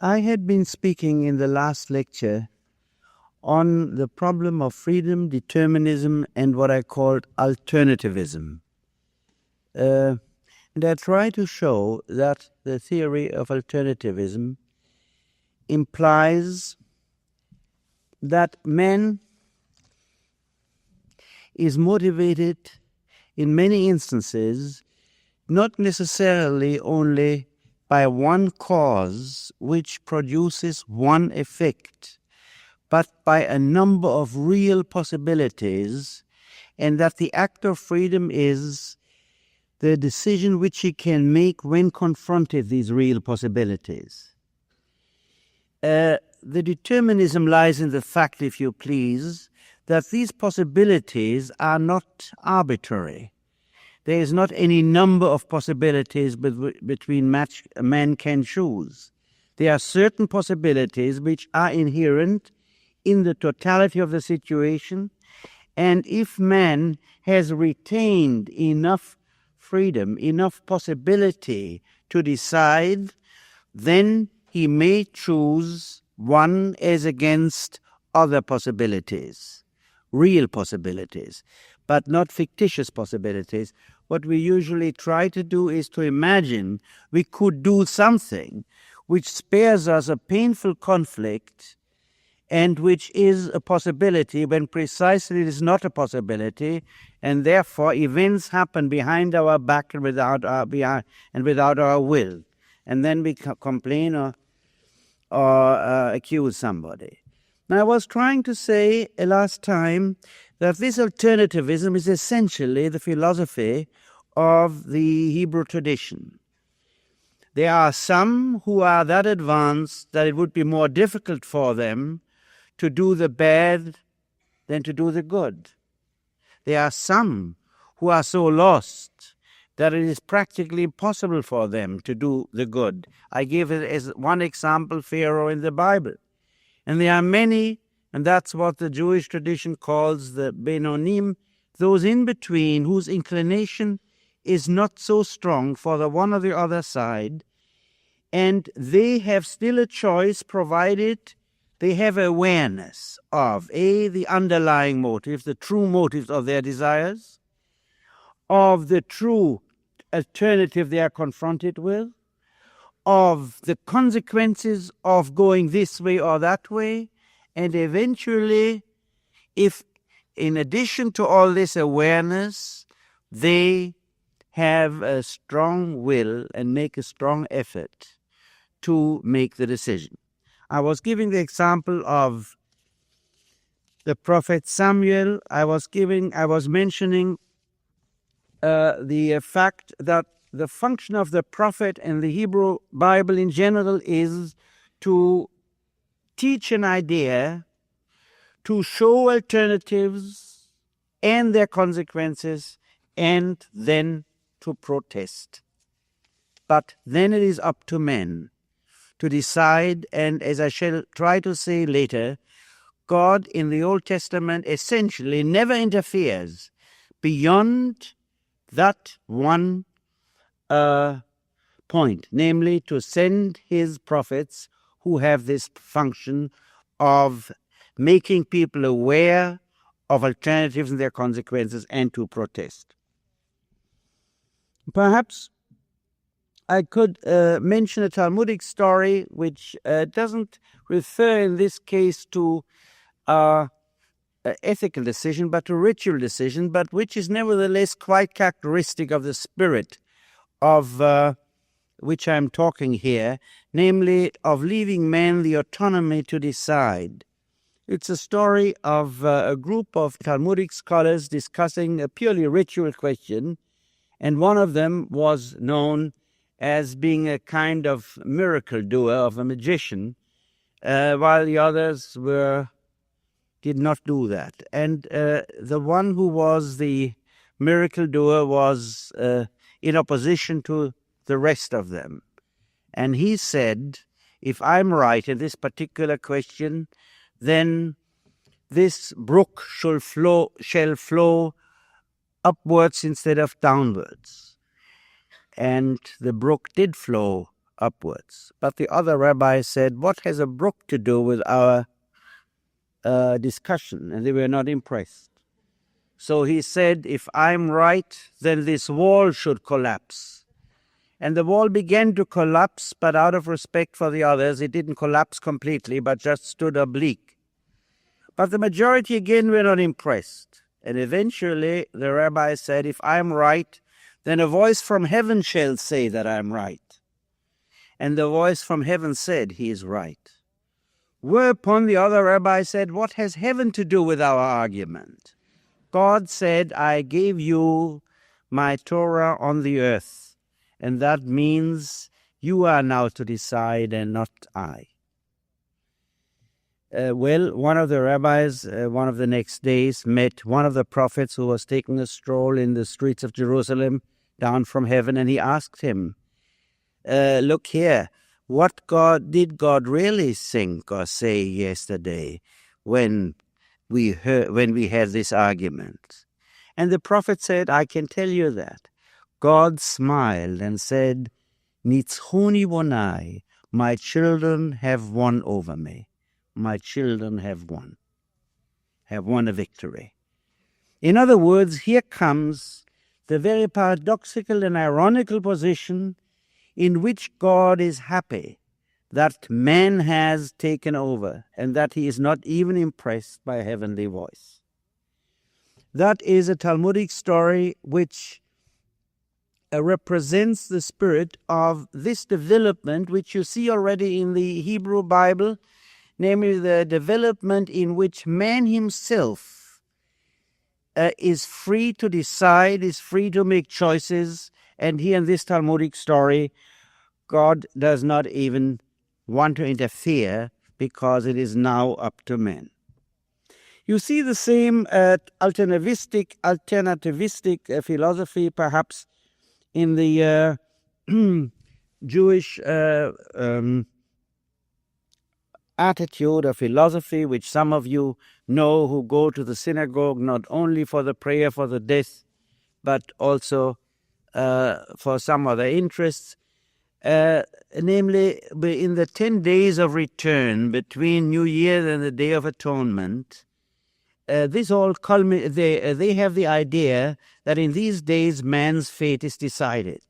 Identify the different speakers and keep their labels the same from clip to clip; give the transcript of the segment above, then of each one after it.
Speaker 1: I had been speaking in the last lecture on the problem of freedom, determinism, and what I called alternativism. And I try to show that the theory of alternativism implies that man is motivated in many instances not necessarily only by one cause which produces one effect, but by a number of real possibilities, and that the act of freedom is the decision which he can make when confronted these real possibilities. The determinism lies in the fact, if you please, that these possibilities are not arbitrary. There is not any number of possibilities between which a man can choose. There are certain possibilities which are inherent in the totality of the situation, and if man has retained enough freedom, enough possibility to decide, then he may choose one as against other possibilities, real possibilities, but not fictitious possibilities. What we usually try to do is to imagine we could do something which spares us a painful conflict and which is a possibility when precisely it is not a possibility, and therefore events happen behind our back and without our will. And then we complain or accuse somebody. Now, I was trying to say last time that this alternativism is essentially the philosophy of the Hebrew tradition. There are some who are that advanced that it would be more difficult for them to do the bad than to do the good. There are some who are so lost that it is practically impossible for them to do the good. I give it as one example, Pharaoh in the Bible. And there are many, and that's what the Jewish tradition calls the Benonim, those in between whose inclination is not so strong for the one or the other side, and they have still a choice provided they have awareness of, the underlying motive, the true motives of their desires, of the true alternative they are confronted with, of the consequences of going this way or that way, and eventually, if in addition to all this awareness, they have a strong will and make a strong effort to make the decision. I was giving the example of the prophet Samuel. I was mentioning the fact that the function of the prophet and the Hebrew Bible in general is to teach an idea, to show alternatives and their consequences, and then to protest. But then it is up to men to decide, and as I shall try to say later, God in the Old Testament essentially never interferes beyond that one point, namely to send his prophets who have this function of making people aware of alternatives and their consequences and to protest. Perhaps I could mention a Talmudic story which doesn't refer in this case to ethical decision, but to ritual decision, but which is nevertheless quite characteristic of the spirit of which I'm talking here, namely of leaving man the autonomy to decide. It's a story of a group of Talmudic scholars discussing a purely ritual question, and one of them was known as being a kind of miracle doer, of a magician, while the others did not do that. And the one who was the miracle doer was in opposition to the rest of them. And he said, if I'm right in this particular question, then this brook shall flow upwards instead of downwards. And the brook did flow upwards. But the other rabbi said, what has a brook to do with our discussion? And they were not impressed. So he said, if I'm right, then this wall should collapse. And the wall began to collapse, but out of respect for the others, it didn't collapse completely, but just stood oblique. But the majority again were not impressed. And eventually the rabbi said, if I'm right, then a voice from heaven shall say that I'm right. And the voice from heaven said, he is right. Whereupon the other rabbi said, what has heaven to do with our argument? God said, I gave you my Torah on the earth. And that means you are now to decide and not I. One of the rabbis, one of the next days, met one of the prophets who was taking a stroll in the streets of Jerusalem down from heaven, and he asked him, look here, what did God really think or say yesterday when we had this argument? And the prophet said, I can tell you that. God smiled and said, Nitzchuni bonai, my children have won over me. My children have won a victory. In other words, here comes the very paradoxical and ironical position in which God is happy that man has taken over and that he is not even impressed by a heavenly voice. That is a Talmudic story which represents the spirit of this development which you see already in the Hebrew Bible, namely the development in which man himself is free to decide, is free to make choices. And here in this Talmudic story, God does not even want to interfere because it is now up to man. You see the same alternativistic philosophy perhaps in the Jewish attitude or philosophy, which some of you know who go to the synagogue not only for the prayer for the death, but also for some other interests. Namely, in the 10 days of return between New Year and the Day of Atonement, this all they have the idea that in these days man's fate is decided.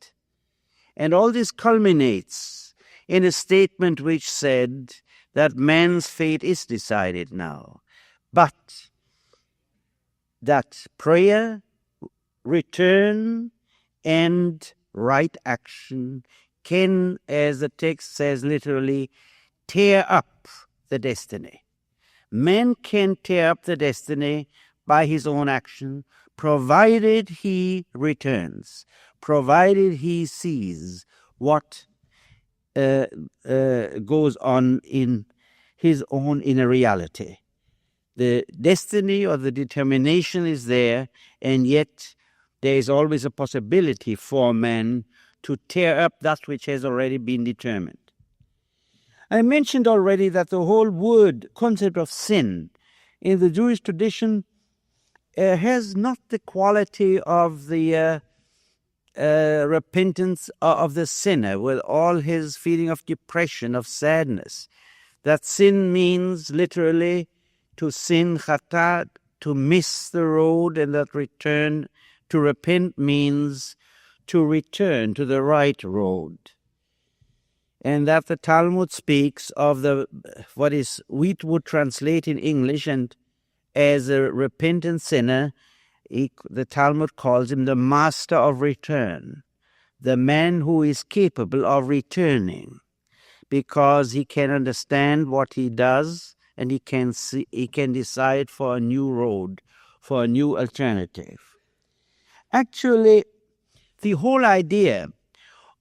Speaker 1: And all this culminates in a statement which said that man's fate is decided now, but that prayer, return, and right action can, as the text says literally, tear up the destiny. Man can tear up the destiny by his own action, provided he returns, provided he sees what goes on in his own inner reality. The destiny or the determination is there, and yet there is always a possibility for man to tear up that which has already been determined. I mentioned already that the whole concept of sin in the Jewish tradition has not the quality of the repentance of the sinner with all his feeling of depression, of sadness. That sin means literally to sin, chata, to miss the road, and that return, to repent means to return to the right road. And that the Talmud speaks of what we would translate in English and as a repentant sinner, the Talmud calls him the master of return, the man who is capable of returning, because he can understand what he does and he can decide for a new road, for a new alternative. Actually, the whole idea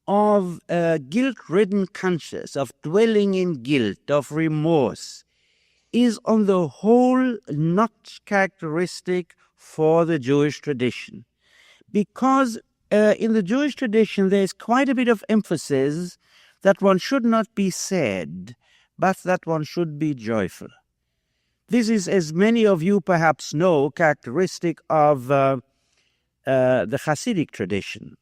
Speaker 1: of a guilt-ridden conscience, of dwelling in guilt, of remorse, is on the whole not characteristic for the Jewish tradition. Because in the Jewish tradition there is quite a bit of emphasis that one should not be sad, but that one should be joyful. This is, as many of you perhaps know, characteristic of the Hasidic tradition.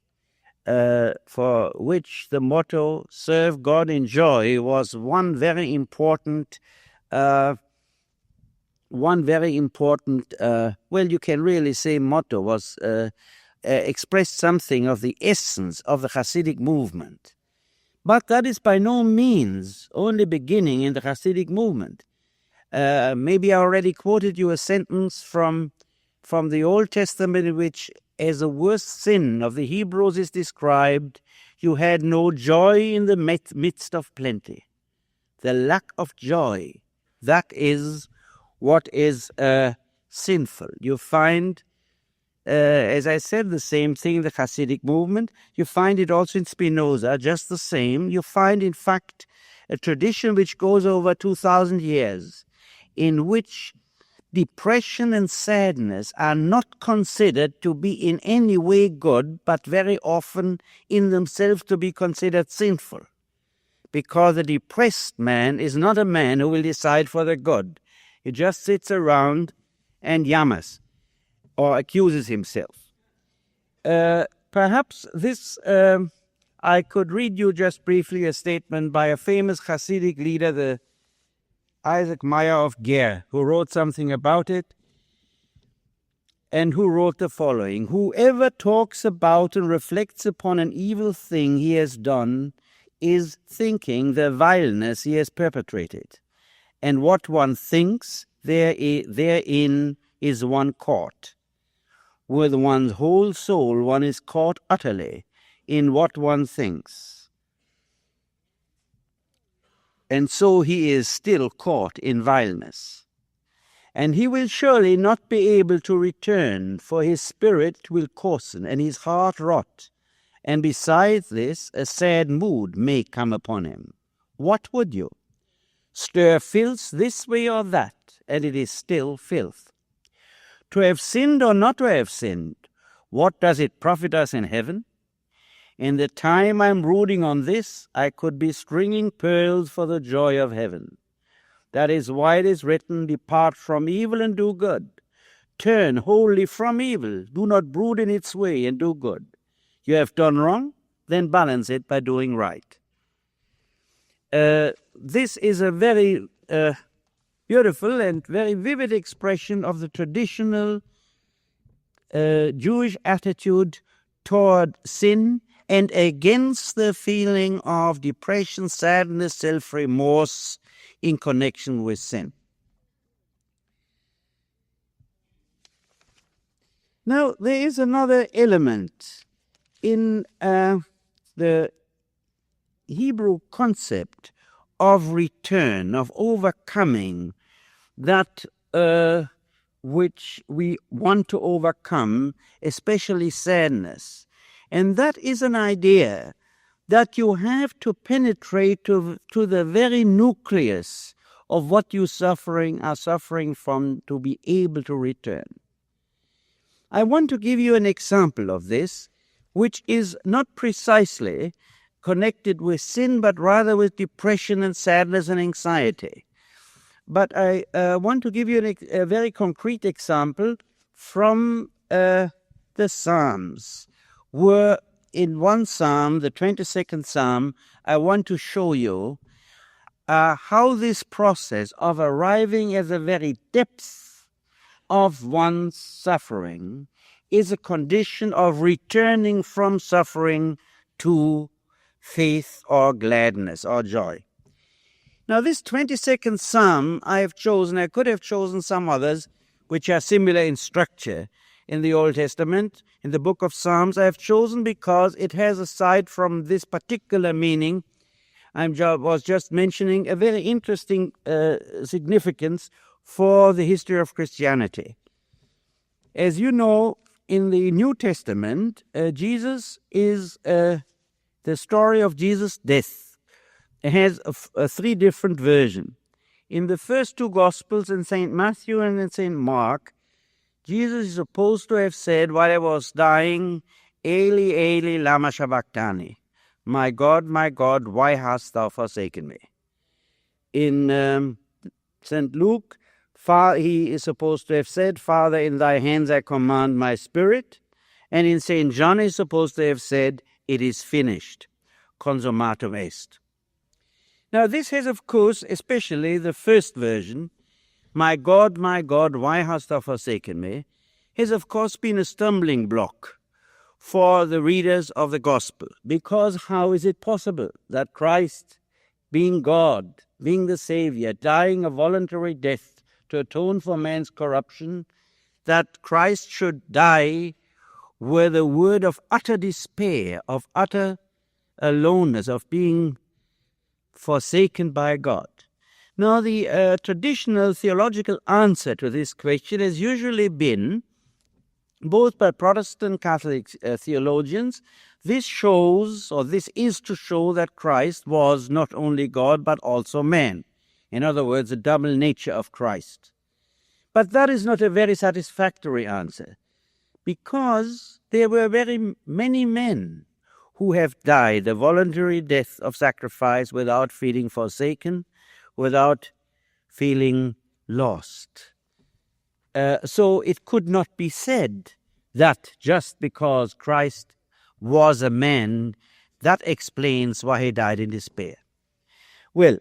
Speaker 1: for which the motto "Serve God in Joy" was one very important, well, you can really say motto, was expressed something of the essence of the Hasidic movement. But that is by no means only beginning in the Hasidic movement. Maybe I already quoted you a sentence from the Old Testament in which, as the worst sin of the Hebrews is described, you had no joy in the midst of plenty. The lack of joy, that is what is sinful. You find, as I said, the same thing in the Hasidic movement. You find it also in Spinoza, just the same. You find, in fact, a tradition which goes over 2,000 years, in which depression and sadness are not considered to be in any way good, but very often in themselves to be considered sinful. Because a depressed man is not a man who will decide for the good. He just sits around and yammers or accuses himself. Perhaps this, I could read you just briefly a statement by a famous Hasidic leader, the Isaac Meyer of Ger, who wrote something about it, and who wrote the following: "Whoever talks about and reflects upon an evil thing he has done is thinking the vileness he has perpetrated, and what one thinks therein is one caught. With one's whole soul one is caught utterly in what one thinks. And so he is still caught in vileness. And he will surely not be able to return, for his spirit will coarsen and his heart rot. And besides this, a sad mood may come upon him. What would you? Stir filth this way or that, and it is still filth. To have sinned or not to have sinned, what does it profit us in heaven? In the time I'm brooding on this, I could be stringing pearls for the joy of heaven. That is why it is written, depart from evil and do good. Turn wholly from evil. Do not brood in its way and do good. You have done wrong, then balance it by doing right." This is a very beautiful and very vivid expression of the traditional Jewish attitude toward sin and against the feeling of depression, sadness, self-remorse in connection with sin. Now, there is another element in the Hebrew concept of return, of overcoming that which we want to overcome, especially sadness. And that is an idea that you have to penetrate to the very nucleus of what you are suffering from to be able to return. I want to give you an example of this, which is not precisely connected with sin, but rather with depression and sadness and anxiety. But I want to give you a very concrete example from the Psalms, where in one psalm, the 22nd psalm, I want to show you how this process of arriving at the very depth of one's suffering is a condition of returning from suffering to faith or gladness or joy. Now, this 22nd psalm I have chosen, I could have chosen some others which are similar in structure in the Old Testament. In the book of Psalms, I have chosen because it has, aside from this particular meaning I was just mentioning, a very interesting significance for the history of Christianity. As you know, in the New Testament, Jesus is the story of Jesus' death. It has three different versions. In the first two Gospels, in St. Matthew and in St. Mark, Jesus is supposed to have said, while he was dying, Eli, Eli, lama sabachthani. My God, why hast thou forsaken me? In St. Luke, he is supposed to have said, Father, in thy hands I command my spirit. And in St. John, he is supposed to have said, it is finished. Consummatum est. Now this has, of course, especially the first version, my God, why hast thou forsaken me, has of course been a stumbling block for the readers of the Gospel, because how is it possible that Christ, being God, being the Savior, dying a voluntary death to atone for man's corruption, that Christ should die with a word of utter despair, of utter aloneness, of being forsaken by God? Now, the traditional theological answer to this question has usually been, both by Protestant Catholic theologians, this is to show that Christ was not only God but also man. In other words, the double nature of Christ. But that is not a very satisfactory answer, because there were very many men who have died a voluntary death of sacrifice without feeling forsaken, without feeling lost. So it could not be said that just because Christ was a man, that explains why he died in despair. Well,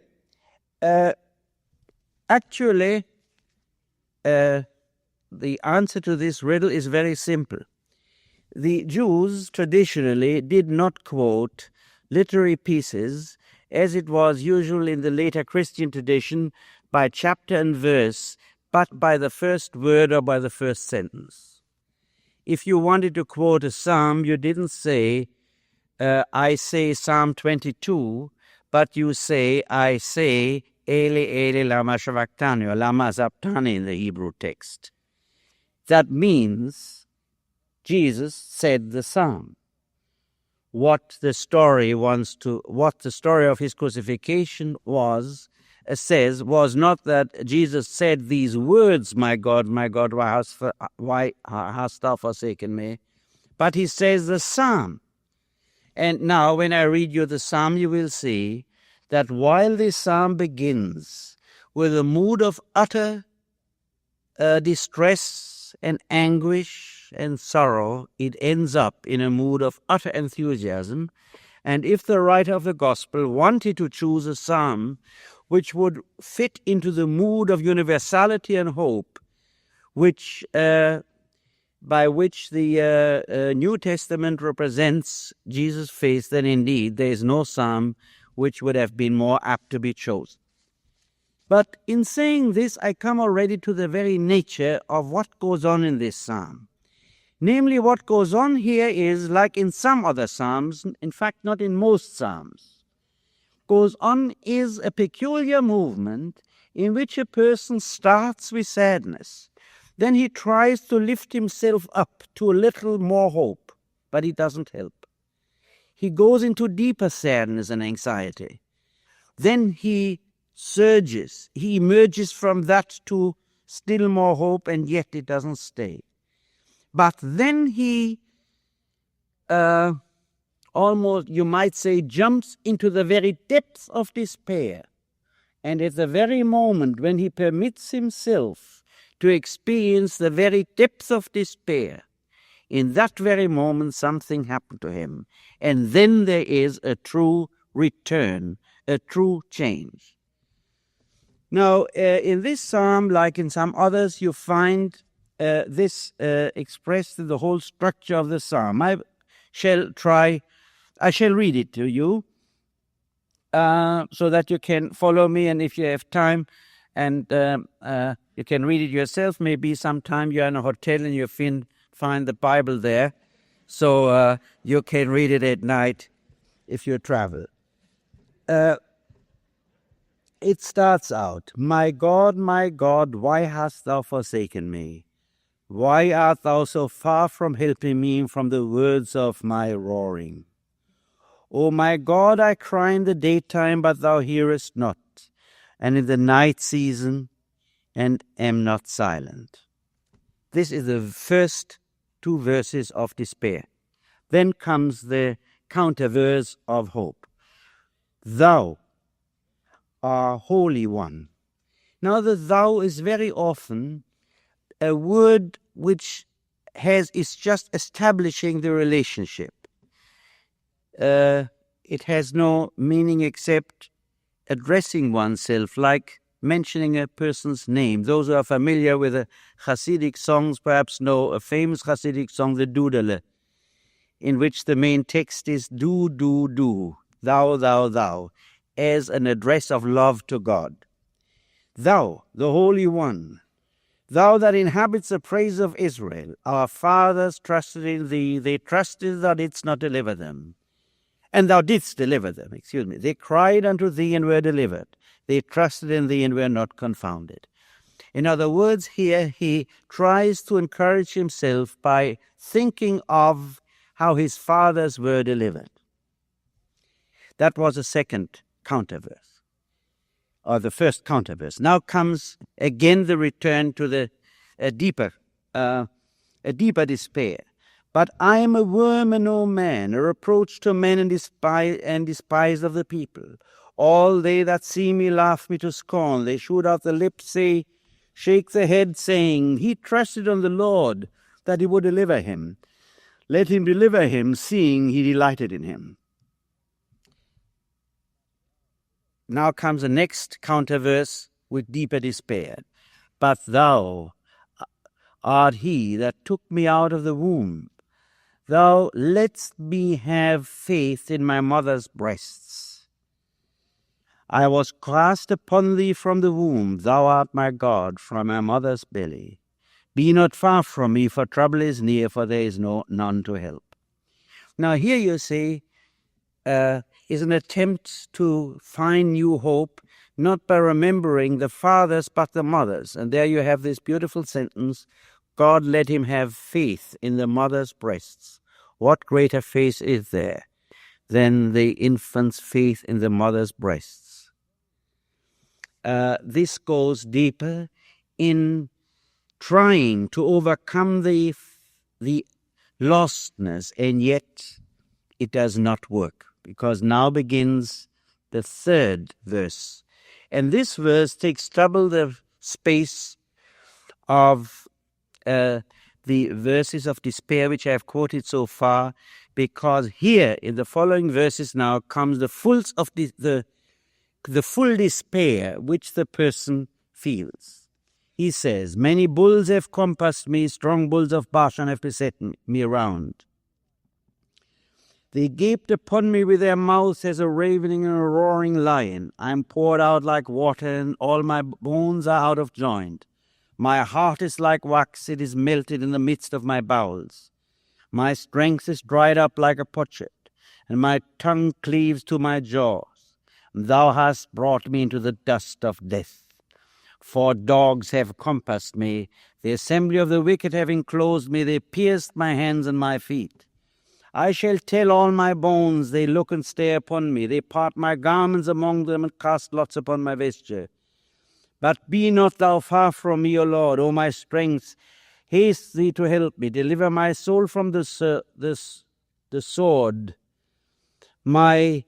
Speaker 1: actually, the answer to this riddle is very simple. The Jews traditionally did not quote literary pieces, as it was usual in the later Christian tradition, by chapter and verse, but by the first word or by the first sentence. If you wanted to quote a psalm, you didn't say, I say Psalm 22, but you say, I say, Eli, Eli, lama sabachthani, or lama sabachthani in the Hebrew text. That means Jesus said the psalm. What the story of his crucifixion says was not that Jesus said these words, my God, why hast thou forsaken me? But he says the psalm. And now when I read you the psalm, you will see that while this psalm begins with a mood of utter distress and anguish and sorrow, it ends up in a mood of utter enthusiasm. And if the writer of the Gospel wanted to choose a psalm which would fit into the mood of universality and hope, by which the New Testament represents Jesus' faith, then indeed there is no psalm which would have been more apt to be chosen. But in saying this, I come already to the very nature of what goes on in this psalm. Namely, what goes on here is, like in some other psalms, in fact not in most psalms, goes on is a peculiar movement in which a person starts with sadness. Then he tries to lift himself up to a little more hope, but it doesn't help. He goes into deeper sadness and anxiety. Then he surges, he emerges from that to still more hope, and yet it doesn't stay. But then he almost, you might say, jumps into the very depths of despair. And at the very moment when he permits himself to experience the very depths of despair, in that very moment something happened to him. And then there is a true return, a true change. Now, in this psalm, like in some others, you find this expressed in the whole structure of the psalm. I shall read it to you so that you can follow me, and if you have time, and you can read it yourself. Maybe sometime you're in a hotel and you find the Bible there, so you can read it at night if you travel. It starts out, my God, why hast thou forsaken me? Why art thou so far from helping me from the words of my roaring? O my God, I cry in the daytime, but thou hearest not, and in the night season, and am not silent. This is the first two verses of despair. Then comes the counter verse of hope. Thou art Holy One. Now the thou is very often a word which is just establishing the relationship. it has no meaning except addressing oneself, like mentioning a person's name. Those who are familiar with the Hasidic songs perhaps know a famous Hasidic song, the Dudele, in which the main text is do, do, do, thou, thou, thou, as an address of love to God. Thou, the Holy One, thou that inhabits the praise of Israel, our fathers trusted in thee, they trusted thou didst not deliver them. And thou didst deliver them, They cried unto thee and were delivered. They trusted in thee and were not confounded. In other words, here he tries to encourage himself by thinking of how his fathers were delivered. That was the second counterverse, or the first counterverse. Now comes again the return to a deeper despair. But I am a worm and no man, a reproach to men and despised of the people. All they that see me laugh me to scorn. They shoot out the lips, shake the head, saying, he trusted on the Lord, that he would deliver him. Let him deliver him, seeing he delighted in him. Now comes the next counterverse with deeper despair. But thou art he that took me out of the womb. Thou lettest me have faith in my mother's breasts. I was cast upon thee from the womb. Thou art my God from my mother's belly. Be not far from me, for trouble is near, for there is none to help. Now here you see is an attempt to find new hope, not by remembering the fathers but the mothers. And there you have this beautiful sentence, God let him have faith in the mother's breasts. What greater faith is there than the infant's faith in the mother's breasts? This goes deeper in trying to overcome the lostness, and yet it does not work, because now begins the third verse. And this verse takes double the space of the verses of despair which I have quoted so far, because here in the following verses now comes the full despair which the person feels. He says, many bulls have compassed me, strong bulls of Bashan have beset me around. They gaped upon me with their mouths as a ravening and a roaring lion. I am poured out like water, and all my bones are out of joint. My heart is like wax, it is melted in the midst of my bowels. My strength is dried up like a potsherd, and my tongue cleaves to my jaws. Thou hast brought me into the dust of death. For dogs have compassed me, the assembly of the wicked have enclosed me, they pierced my hands and my feet. I shall tell all my bones, they look and stare upon me, they part my garments among them and cast lots upon my vesture. But be not thou far from me, O Lord, O my strength. Haste thee to help me. Deliver my soul from the sword. The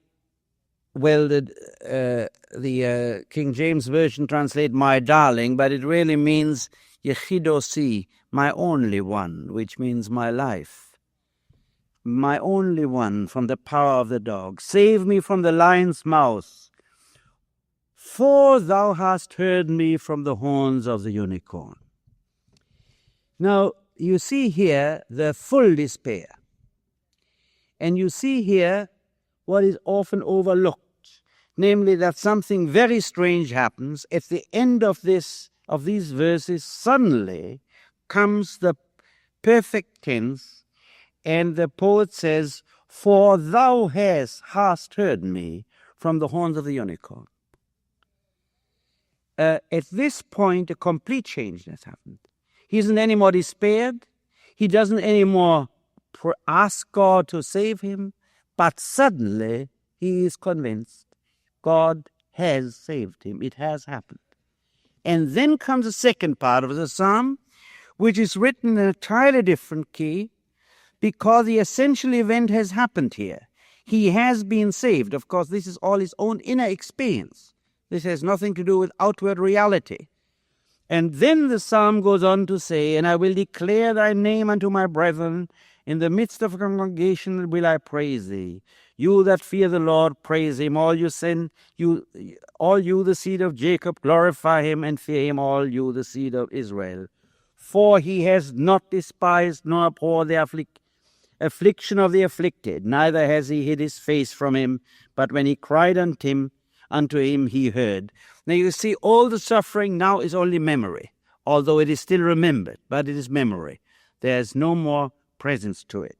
Speaker 1: King James Version translates my darling, but it really means Yechidosi, my only one, which means my life. My only one from the power of the dog. Save me from the lion's mouth. For thou hast heard me from the horns of the unicorn. Now, you see here the full despair. And you see here what is often overlooked, namely that something very strange happens. At the end of these verses, suddenly comes the perfect tense, and the poet says, for thou hast heard me from the horns of the unicorn. At this point, a complete change has happened. He isn't any more despaired. He doesn't anymore ask God to save him. But suddenly, he is convinced God has saved him. It has happened. And then comes the second part of the psalm, which is written in an entirely different key, because the essential event has happened here. He has been saved. Of course, this is all his own inner experience. This has nothing to do with outward reality. And then the psalm goes on to say, and I will declare thy name unto my brethren. In the midst of a congregation will I praise thee. You that fear the Lord, praise him. All you, the seed of Jacob, glorify him, and fear him, all you, the seed of Israel. For he has not despised nor abhorred the affliction of the afflicted, neither has he hid his face from him, but when he cried unto him he heard. Now you see, all the suffering now is only memory, although it is still remembered, but it is memory. There is no more presence to it.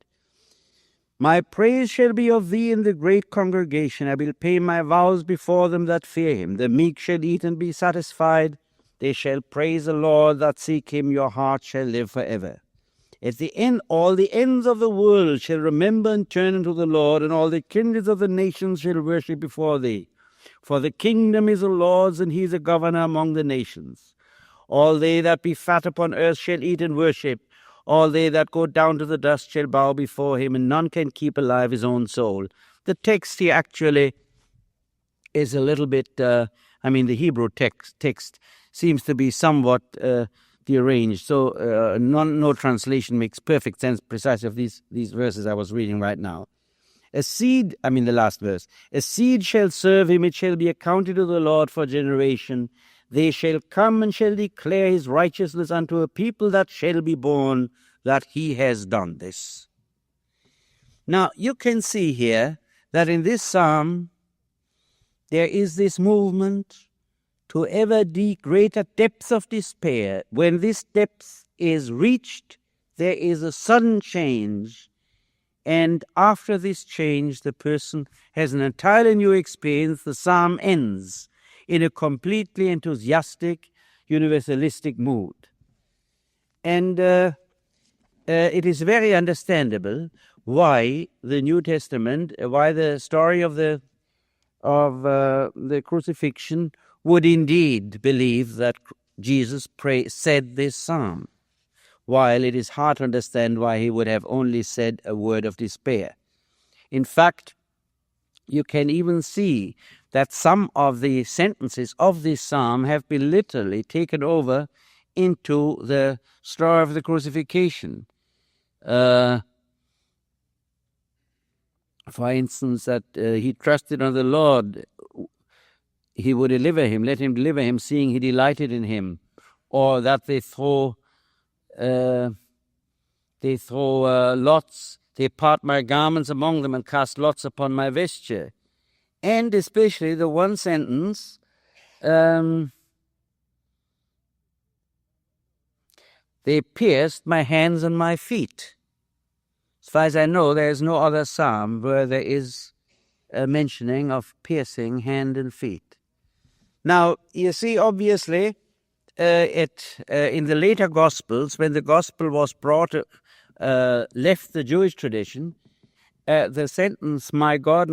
Speaker 1: My praise shall be of thee in the great congregation. I will pay my vows before them that fear him. The meek shall eat and be satisfied. They shall praise the Lord that seek him. Your heart shall live forever. At the end, all the ends of the world shall remember and turn unto the Lord, and all the kindreds of the nations shall worship before thee. For the kingdom is the Lord's, and he is a governor among the nations. All they that be fat upon earth shall eat and worship. All they that go down to the dust shall bow before him, and none can keep alive his own soul. The text here actually is a little bit, the Hebrew text seems to be somewhat deranged. So no translation makes perfect sense precisely of these verses I was reading right now. The last verse. A seed shall serve him, it shall be accounted to the Lord for generation. They shall come and shall declare his righteousness unto a people that shall be born, that he has done this. Now, you can see here that in this psalm, there is this movement to ever greater depths of despair. When this depth is reached, there is a sudden change. And after this change, the person has an entirely new experience. The psalm ends in a completely enthusiastic, universalistic mood. And it is very understandable why the New Testament, why the story of the crucifixion would indeed believe that Jesus said this psalm, while it is hard to understand why he would have only said a word of despair. In fact, you can even see that some of the sentences of this psalm have been literally taken over into the story of the crucifixion. For instance, that he trusted on the Lord, he would deliver him, let him deliver him, seeing he delighted in him. Or that they throw lots, they part my garments among them and cast lots upon my vesture. And especially the one sentence, they pierced my hands and my feet. As far as I know, there is no other psalm where there is a mentioning of piercing hand and feet. Now, you see, obviously, in the later Gospels, when the Gospel was left the Jewish tradition, the sentence, my God,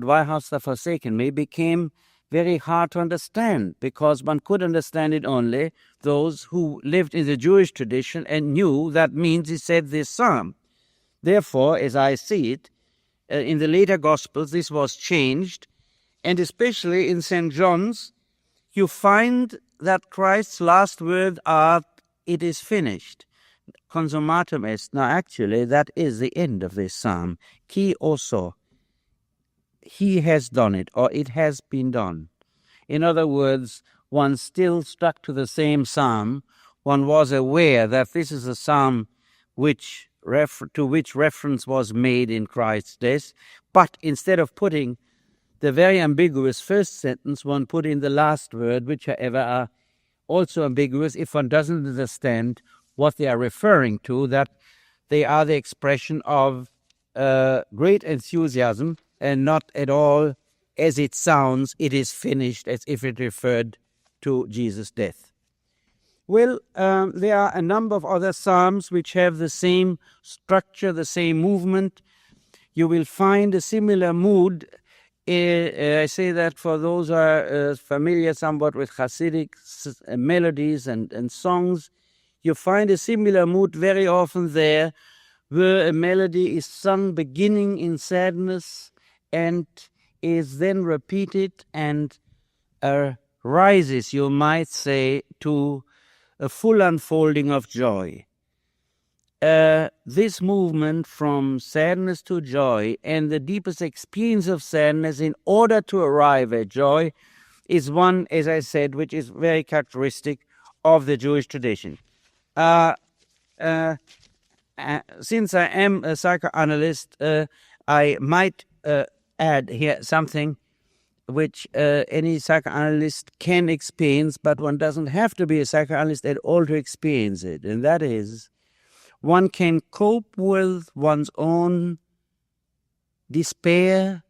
Speaker 1: why hast thou forsaken me, became very hard to understand, because one could understand it only those who lived in the Jewish tradition and knew that means he said this psalm. Therefore, as I see it, in the later Gospels, this was changed, and especially in St. John's, you find that Christ's last words are, it is finished. Consummatum est. Now, actually, that is the end of this psalm. Qui osso. He has done it, or it has been done. In other words, one still stuck to the same psalm. One was aware that this is a psalm to which reference was made in Christ's death, but instead of putting the very ambiguous first sentence, one put in the last word, which, however, are also ambiguous if one doesn't understand what they are referring to, that they are the expression of great enthusiasm and not at all, as it sounds, it is finished, as if it referred to Jesus' death. Well, there are a number of other psalms which have the same structure, the same movement. You will find a similar mood. I say that for those who are familiar somewhat with Hasidic melodies and songs, you find a similar mood very often there, where a melody is sung beginning in sadness and is then repeated and rises, you might say, to a full unfolding of joy. this movement from sadness to joy and the deepest experience of sadness in order to arrive at joy is one, as I said, which is very characteristic of the Jewish tradition. Since I am a psychoanalyst, I might add here something which any psychoanalyst can experience, but one doesn't have to be a psychoanalyst at all to experience it, and that is one can cope with one's own despair,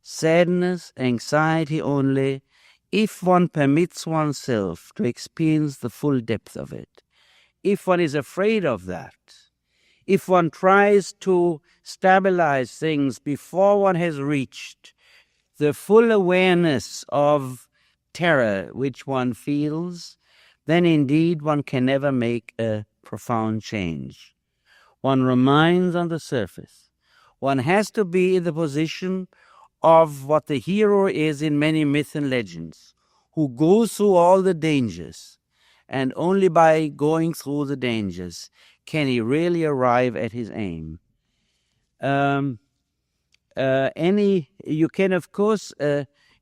Speaker 1: sadness, anxiety only if one permits oneself to experience the full depth of it. If one is afraid of that, if one tries to stabilize things before one has reached the full awareness of terror which one feels, then indeed one can never make a profound change. One remains on the surface. One has to be in the position of what the hero is in many myths and legends, who goes through all the dangers, and only by going through the dangers can he really arrive at his aim. You can, of course,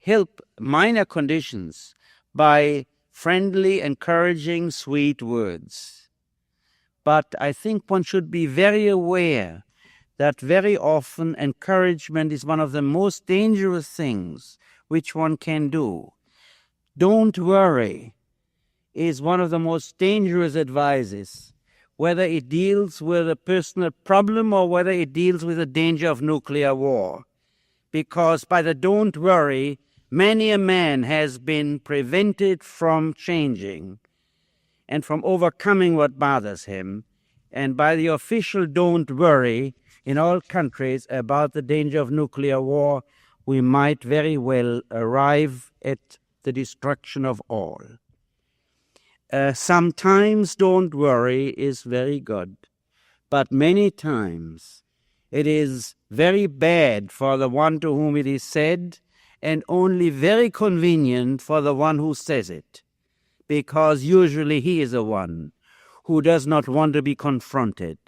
Speaker 1: help minor conditions by friendly, encouraging, sweet words. But I think one should be very aware that very often encouragement is one of the most dangerous things which one can do. Don't worry is one of the most dangerous advices, whether it deals with a personal problem or whether it deals with the danger of nuclear war. Because by the don't worry, many a man has been prevented from changing and from overcoming what bothers him. And by the official don't worry in all countries about the danger of nuclear war, we might very well arrive at the destruction of all. Sometimes don't worry is very good, but many times it is very bad for the one to whom it is said and only very convenient for the one who says it, because usually he is the one who does not want to be confronted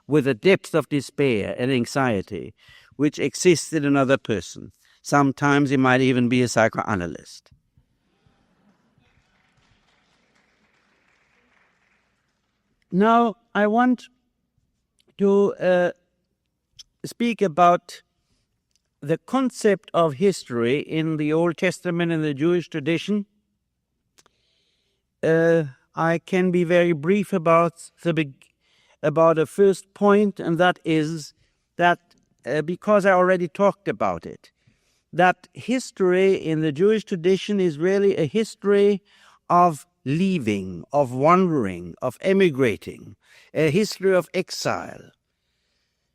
Speaker 1: with the depth of despair and anxiety which exists in another person. Sometimes he might even be a psychoanalyst. Now, I want to speak about the concept of history in the Old Testament and the Jewish tradition. I can be very brief about the first point, and that is that because I already talked about it, that history in the Jewish tradition is really a history of leaving, of wandering, of emigrating, a history of exile.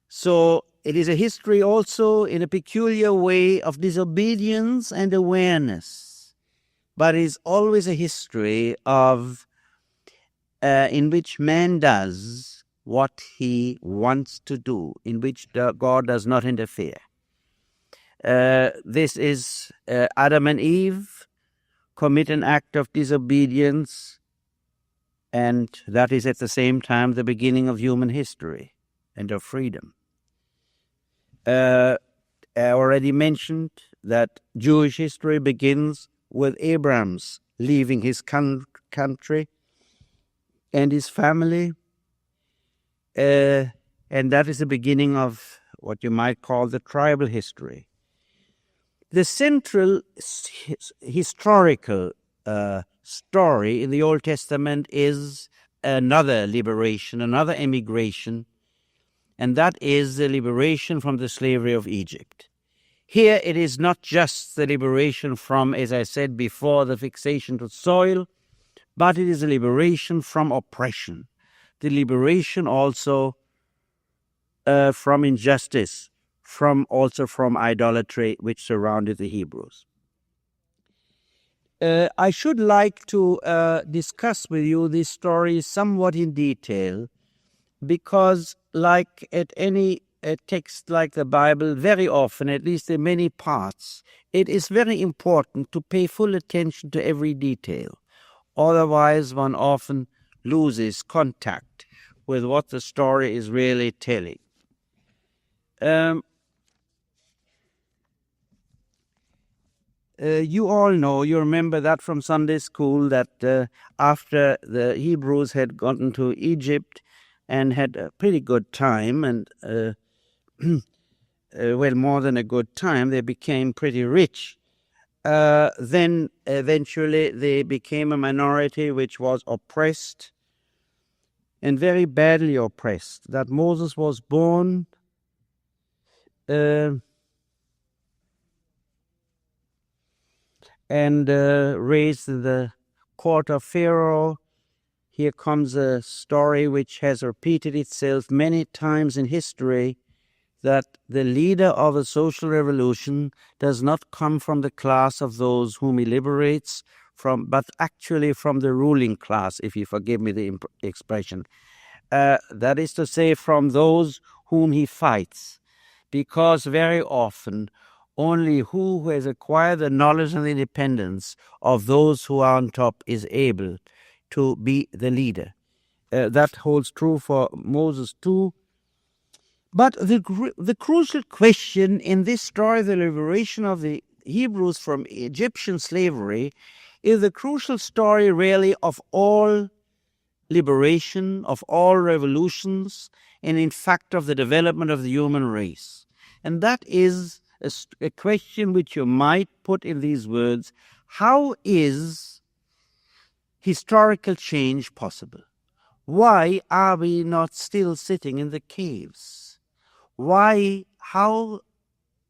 Speaker 1: So it is a history also in a peculiar way of disobedience and awareness, but it is always a history of in which man does what he wants to do, in which God does not interfere. This is Adam and Eve commit an act of disobedience, and that is at the same time the beginning of human history and of freedom. I already mentioned that Jewish history begins with Abraham's leaving his country and his family, and that is the beginning of what you might call the tribal history. The central historical story in the Old Testament is another liberation, another emigration, and that is the liberation from the slavery of Egypt. Here it is not just the liberation from, as I said before, the fixation to soil, but it is a liberation from oppression, the liberation also from injustice, also from idolatry which surrounded the Hebrews. I should like to discuss with you this story somewhat in detail, because like at any text like the Bible, very often, at least in many parts, it is very important to pay full attention to every detail. Otherwise, one often loses contact with what the story is really telling. You all know, you remember that from Sunday school, that after the Hebrews had gotten to Egypt and had a pretty good time, and well, more than a good time, they became pretty rich. Then eventually they became a minority which was oppressed, and very badly oppressed. That Moses was born and raised in the court of Pharaoh. Here comes a story which has repeated itself many times in history, that the leader of a social revolution does not come from the class of those whom he liberates from, but actually from the ruling class, if you forgive me the expression. That is to say, from those whom he fights, because very often only who has acquired the knowledge and the independence of those who are on top is able to be the leader. That holds true for Moses too. But the crucial question in this story, the liberation of the Hebrews from Egyptian slavery, is the crucial story really of all liberation, of all revolutions, and in fact of the development of the human race. And that is a question which you might put in these words: how is historical change possible? Why are we not still sitting in the caves? How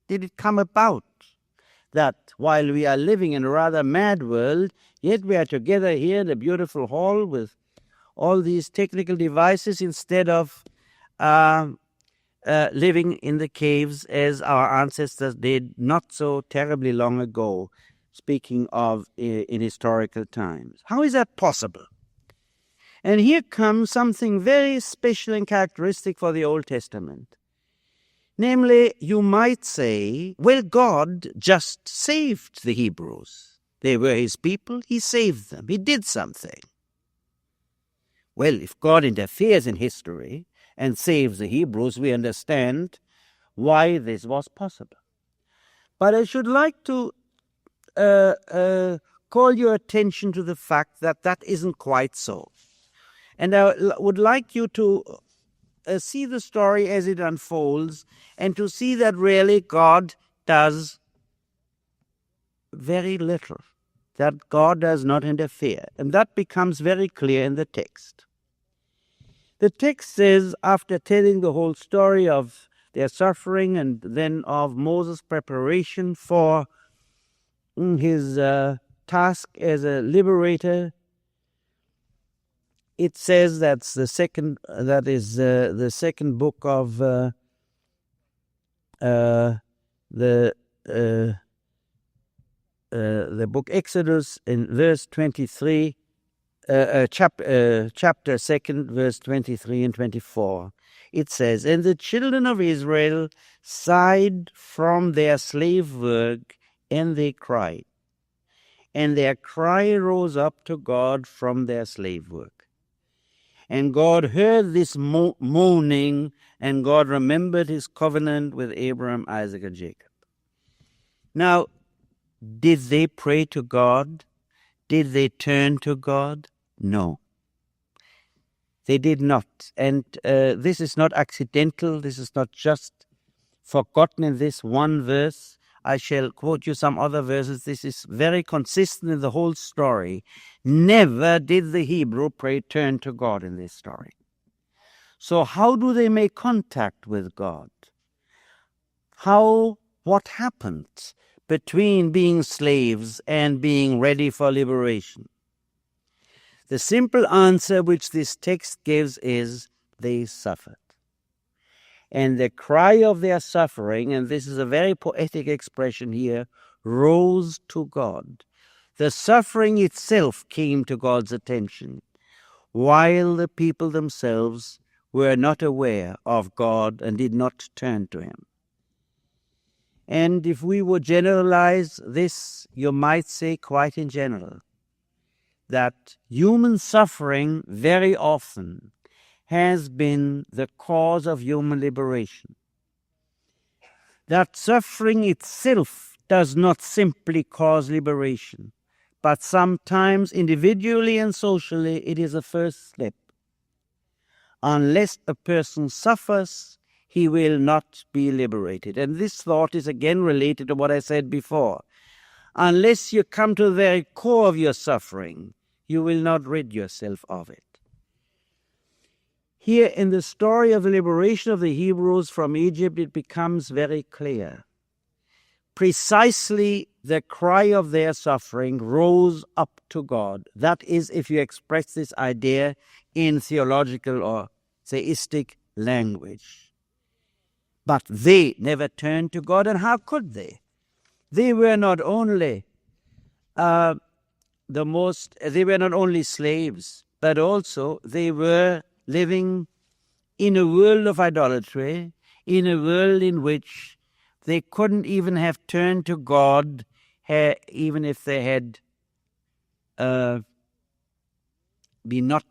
Speaker 1: did it come about that while we are living in a rather mad world, yet we are together here in a beautiful hall with all these technical devices instead of living in the caves as our ancestors did not so terribly long ago, speaking of in historical times? How is that possible? And here comes something very special and characteristic for the Old Testament. Namely, you might say, well, God just saved the Hebrews. They were his people, he saved them, he did something. Well, if God interferes in history and saves the Hebrews, we understand why this was possible. But I should like to call your attention to the fact that that isn't quite so. And I would like you to see the story as it unfolds and to see that really God does very little, that God does not interfere. And that becomes very clear in the text. The text says, after telling the whole story of their suffering and then of Moses' preparation for his task as a liberator, it says that's the second book of the book Exodus, in verse 23, chapter 2, verse 23 and 24. It says, "And the children of Israel sighed from their slave work, and they cried. And their cry rose up to God from their slave work. And God heard this moaning, and God remembered his covenant with Abraham, Isaac, and Jacob." Now, did they pray to God? Did they turn to God? No. They did not. And this is not accidental. This is not just forgotten in this one verse. I shall quote you some other verses. This is very consistent in the whole story. Never did the Hebrew pray turn to God in this story. So how do they make contact with God? What happened between being slaves and being ready for liberation? The simple answer which this text gives is they suffered. And the cry of their suffering, and this is a very poetic expression here, rose to God. The suffering itself came to God's attention, while the people themselves were not aware of God and did not turn to him. And if we would generalize this, you might say quite in general, that human suffering very often has been the cause of human liberation. That suffering itself does not simply cause liberation, but sometimes individually and socially it is a first step. Unless a person suffers, he will not be liberated. And this thought is again related to what I said before. Unless you come to the very core of your suffering, you will not rid yourself of it. Here in the story of the liberation of the Hebrews from Egypt, it becomes very clear. Precisely the cry of their suffering rose up to God. That is, if you express this idea in theological or theistic language. But they never turned to God, and how could they? They were not only slaves, but also they were living in a world of idolatry, in a world in which they couldn't even have turned to God, even if they had not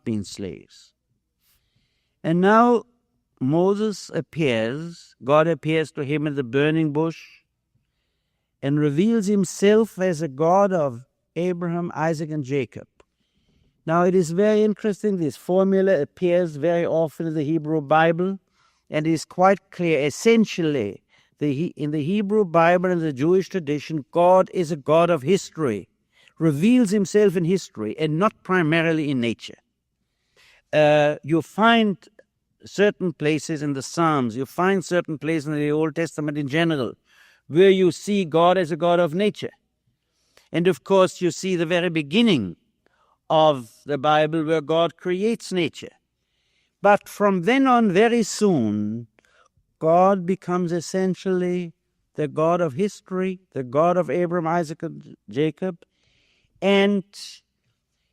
Speaker 1: been slaves. And now Moses appears, God appears to him in the burning bush and reveals himself as a God of Abraham, Isaac, and Jacob. Now it is very interesting, this formula appears very often in the Hebrew Bible, and it is quite clear, essentially, in the Hebrew Bible and the Jewish tradition, God is a God of history, reveals himself in history, and not primarily in nature. You find certain places in the Psalms, you find certain places in the Old Testament in general, where you see God as a God of nature. And of course, you see the very beginning of the Bible where God creates nature. But from then on, very soon, God becomes essentially the God of history, the God of Abraham, Isaac, and Jacob. And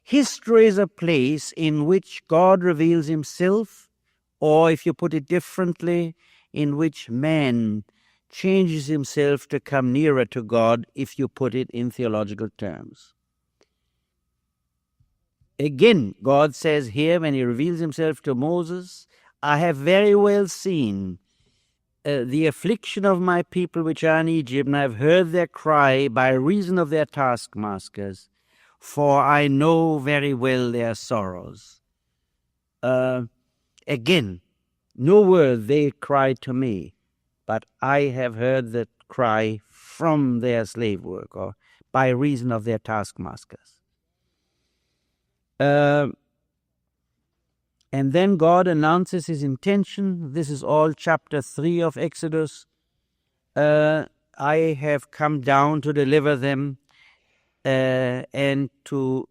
Speaker 1: history is a place in which God reveals himself, or if you put it differently, in which man changes himself to come nearer to God, if you put it in theological terms. Again, God says here, when he reveals himself to Moses, I have very well seen the affliction of my people which are in Egypt, and I have heard their cry by reason of their taskmasters, for I know very well their sorrows. Again, no word they cried to me, but I have heard that cry from their slave work, or by reason of their taskmasters. And then God announces his intention. This is all chapter 3 of Exodus. I have come down to deliver them and to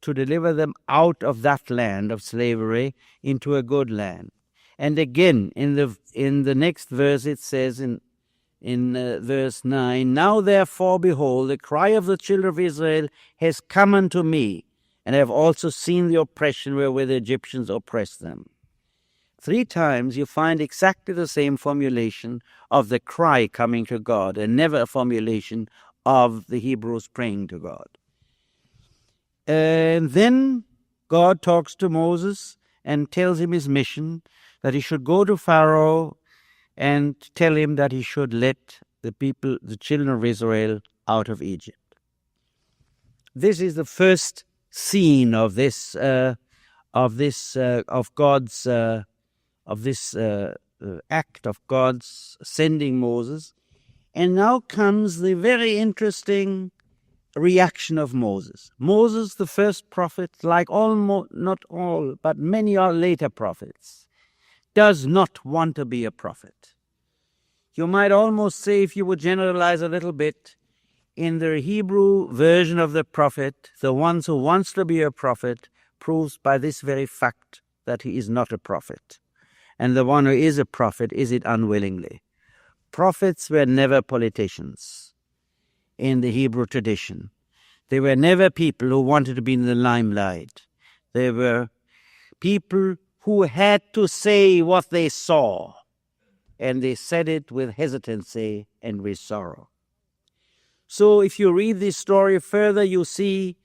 Speaker 1: deliver them out of that land of slavery into a good land. And again, in the next verse, it says in verse 9, now therefore, behold, the cry of the children of Israel has come unto me, and I have also seen the oppression wherewith the Egyptians oppressed them. 3 times you find exactly the same formulation of the cry coming to God, and never a formulation of the Hebrews praying to God. And then God talks to Moses and tells him his mission, that he should go to Pharaoh and tell him that he should let the people, the children of Israel, out of Egypt. This is the first scene of this act of God's sending Moses. And now comes the very interesting reaction of Moses. Moses, the first prophet, like not all, but many are later prophets, does not want to be a prophet. You might almost say, if you would generalize a little bit, in the Hebrew version of the prophet, the one who wants to be a prophet proves by this very fact that he is not a prophet. And the one who is a prophet is it unwillingly. Prophets were never politicians in the Hebrew tradition. They were never people who wanted to be in the limelight. They were people who had to say what they saw, and they said it with hesitancy and with sorrow. So if you read this story further, you see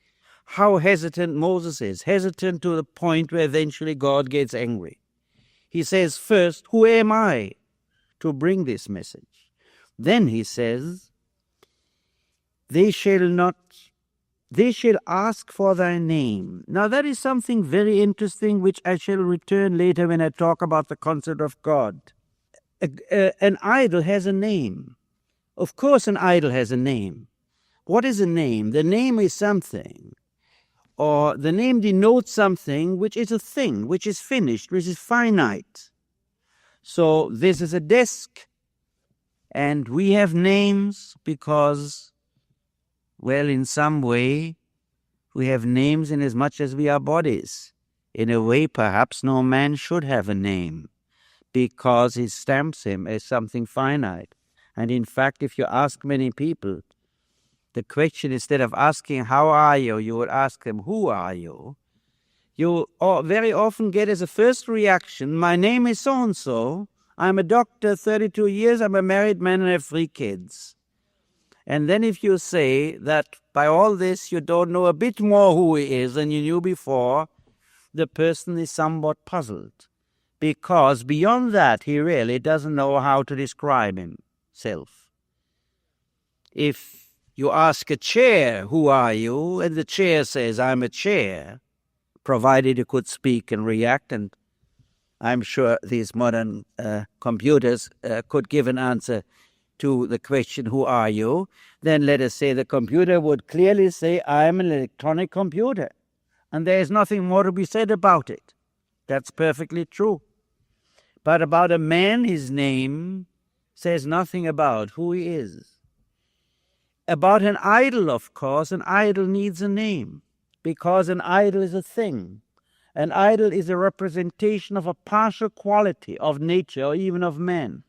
Speaker 1: how hesitant Moses is, hesitant to the point where eventually God gets angry. He says, first, who am I to bring this message? Then he says, they shall ask for thy name. Now that is something very interesting, which I shall return later when I talk about the concept of God. An idol has a name. Of course an idol has a name. What is a name? The name is something, or the name denotes something which is a thing, which is finished, which is finite. So this is a desk, and we have names because, well, in some way, we have names in as much as we are bodies. In a way, perhaps no man should have a name, because it stamps him as something finite. And in fact, if you ask many people, the question, instead of asking, how are you, you would ask them, who are you? You very often get as a first reaction, my name is so-and-so, I'm a doctor, 32 years, I'm a married man and I have 3 kids. And then if you say that by all this you don't know a bit more who he is than you knew before, the person is somewhat puzzled. Because beyond that, he really doesn't know how to describe himself. If you ask a chair, who are you? And the chair says, I'm a chair, provided it could speak and react, and I'm sure these modern computers could give an answer to the question, who are you? Then let us say the computer would clearly say, I'm an electronic computer. And there is nothing more to be said about it. That's perfectly true. But about a man, his name says nothing about who he is. About an idol, of course, an idol needs a name, because an idol is a thing. An idol is a representation of a partial quality of nature or even of man.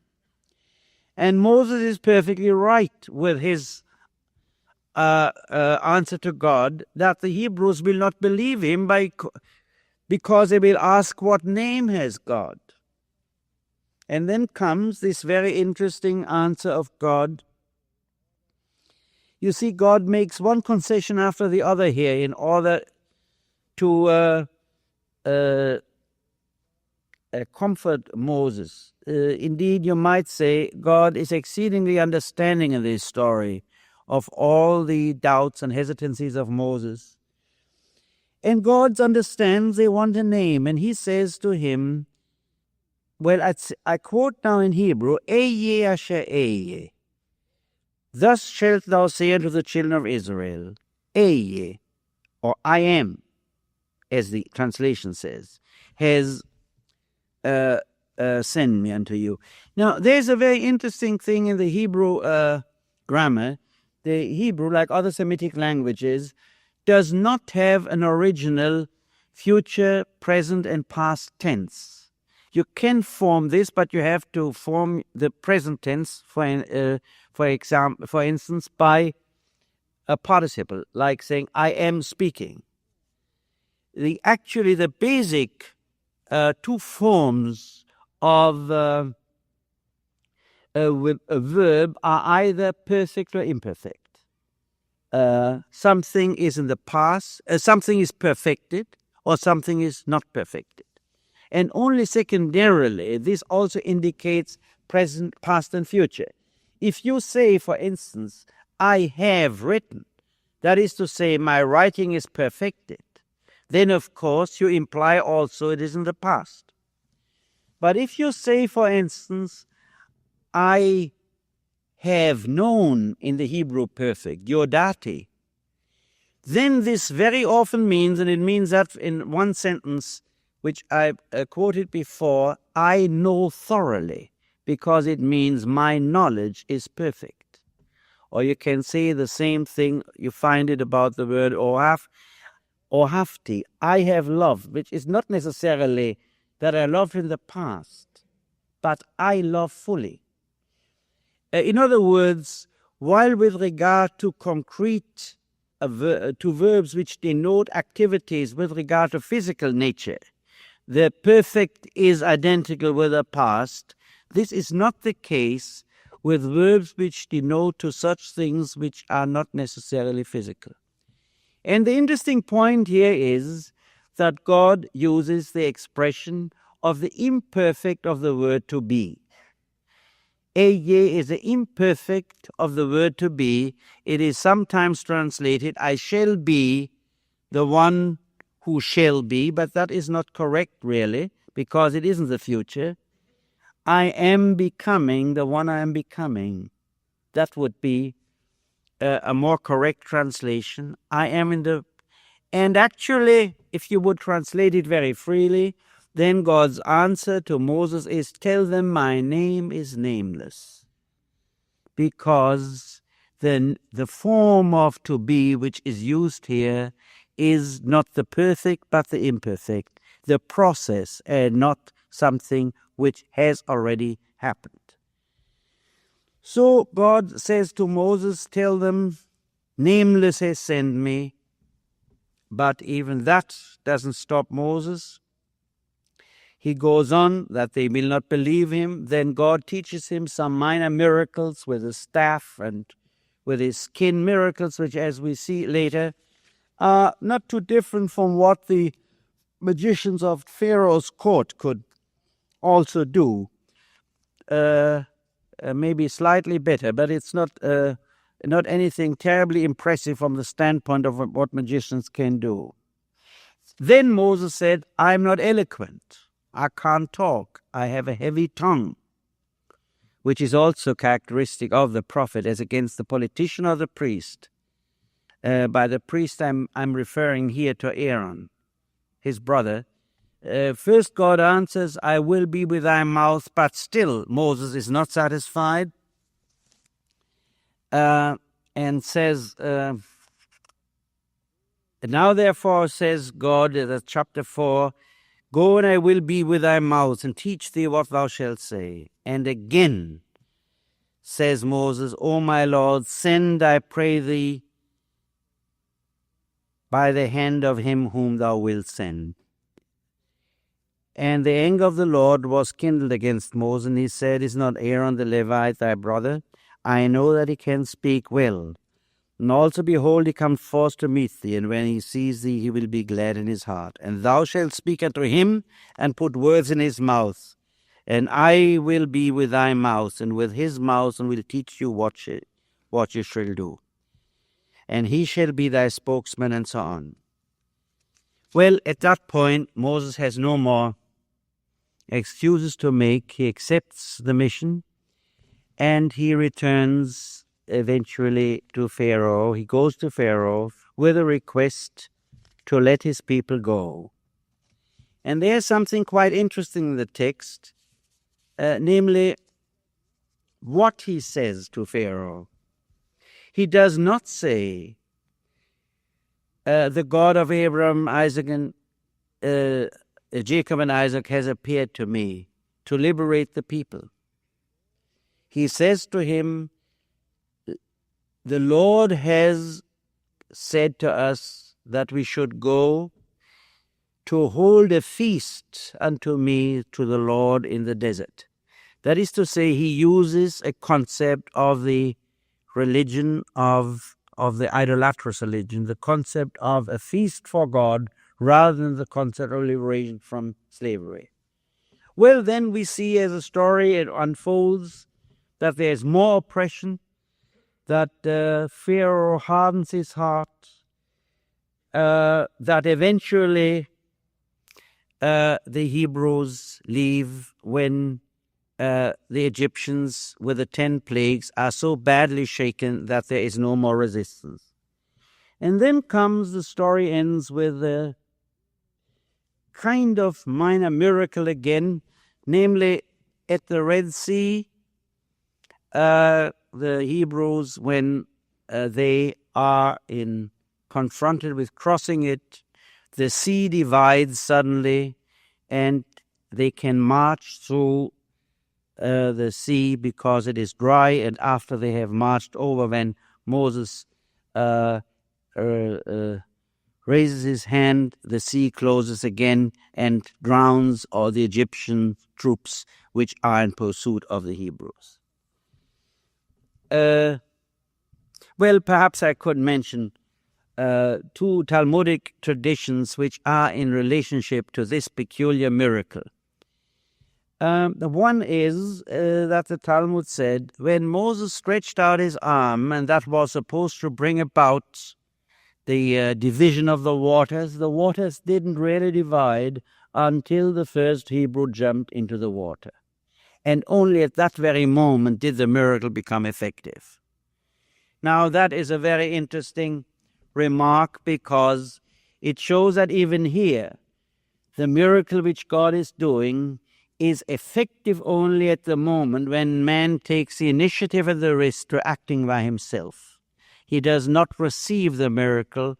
Speaker 1: And Moses is perfectly right with his answer to God, that the Hebrews will not believe him because they will ask, what name has God? And then comes this very interesting answer of God. You see, God makes one concession after the other here in order to comfort Moses. Indeed, you might say God is exceedingly understanding in this story of all the doubts and hesitancies of Moses. And God understands they want a name, and he says to him, well, I quote now in Hebrew, Eye asher eye. Thus shalt thou say unto the children of Israel, Eye, or I am, as the translation says, has sent me unto you. Now, there's a very interesting thing in the Hebrew grammar. The Hebrew, like other Semitic languages, does not have an original future, present, and past tense. You can form this, but you have to form the present tense, for instance, by a participle, like saying, I am speaking. Actually, the basic 2 forms of a verb are either perfect or imperfect. Something is in the past, something is perfected, or something is not perfected. And only secondarily, this also indicates present, past, and future. If you say, for instance, I have written, that is to say, my writing is perfected, then of course you imply also it is in the past. But if you say, for instance, I have known in the Hebrew perfect, yodati, then this very often means, and it means that in one sentence, which I quoted before, I know thoroughly, because it means my knowledge is perfect. Or you can say the same thing, you find it about the word ohafti, I have loved, which is not necessarily that I loved in the past, but I love fully. In other words, while with regard to concrete, to verbs which denote activities with regard to physical nature, the perfect is identical with the past, this is not the case with verbs which denote to such things which are not necessarily physical. And the interesting point here is that God uses the expression of the imperfect of the word to be. Eje is the imperfect of the word to be. It is sometimes translated, I shall be the one who shall be, but that is not correct really, because it isn't the future. I am becoming the one I am becoming. That would be a more correct translation. I am in the... And actually, if you would translate it very freely, then God's answer to Moses is, tell them my name is nameless. Because then the form of to be which is used here is not the perfect but the imperfect, the process and not something which has already happened. So God says to Moses, tell them, nameless has sent me. But even that doesn't stop Moses. He goes on that they will not believe him. Then God teaches him some minor miracles with his staff and with his skin, miracles which, as we see later, are not too different from what the magicians of Pharaoh's court could also do. Maybe slightly better, but it's not anything terribly impressive from the standpoint of what magicians can do. Then Moses said, I'm not eloquent. I can't talk. I have a heavy tongue, which is also characteristic of the prophet as against the politician or the priest. By the priest, I'm referring here to Aaron, his brother. First God answers, I will be with thy mouth, but still Moses is not satisfied and says, now therefore, says God, that's chapter 4, go and I will be with thy mouth and teach thee what thou shalt say. And again says Moses, O my Lord, send, I pray thee, by the hand of him whom thou wilt send. And the anger of the Lord was kindled against Moses, and he said, is not Aaron the Levite thy brother? I know that he can speak well. And also, behold, he comes forth to meet thee, and when he sees thee, he will be glad in his heart. And thou shalt speak unto him, and put words in his mouth. And I will be with thy mouth, and with his mouth, and will teach you what you shall do. And he shall be thy spokesman, and so on. Well, at that point, Moses has no more excuses to make. He accepts the mission, and he returns eventually to Pharaoh. He goes to Pharaoh with a request to let his people go. And there's something quite interesting in the text, namely what he says to Pharaoh. He does not say, the God of Abraham, Isaac, and Jacob and Isaac has appeared to me to liberate the people. He says to him, the Lord has said to us that we should go to hold a feast unto me to the Lord in the desert. That is to say, he uses a concept of the religion of the idolatrous religion, the concept of a feast for God rather than the concept of liberation from slavery. Well, then we see as the story it unfolds that there's more oppression, that Pharaoh hardens his heart, that eventually the Hebrews leave when the Egyptians with the 10 plagues are so badly shaken that there is no more resistance. And then the story ends with a kind of minor miracle again, namely at the Red Sea, the Hebrews, when they are confronted with crossing it, the sea divides suddenly, and they can march through the sea because it is dry. And after they have marched over, when Moses raises his hand, the sea closes again and drowns all the Egyptian troops which are in pursuit of the Hebrews. Well, perhaps I could mention two Talmudic traditions which are in relationship to this peculiar miracle. The one is that the Talmud said, when Moses stretched out his arm, and that was supposed to bring about the division of the waters didn't really divide until the first Hebrew jumped into the water. And only at that very moment did the miracle become effective. Now, that is a very interesting remark, because it shows that even here, the miracle which God is doing is effective only at the moment when man takes the initiative and the risk to acting by himself. He does not receive the miracle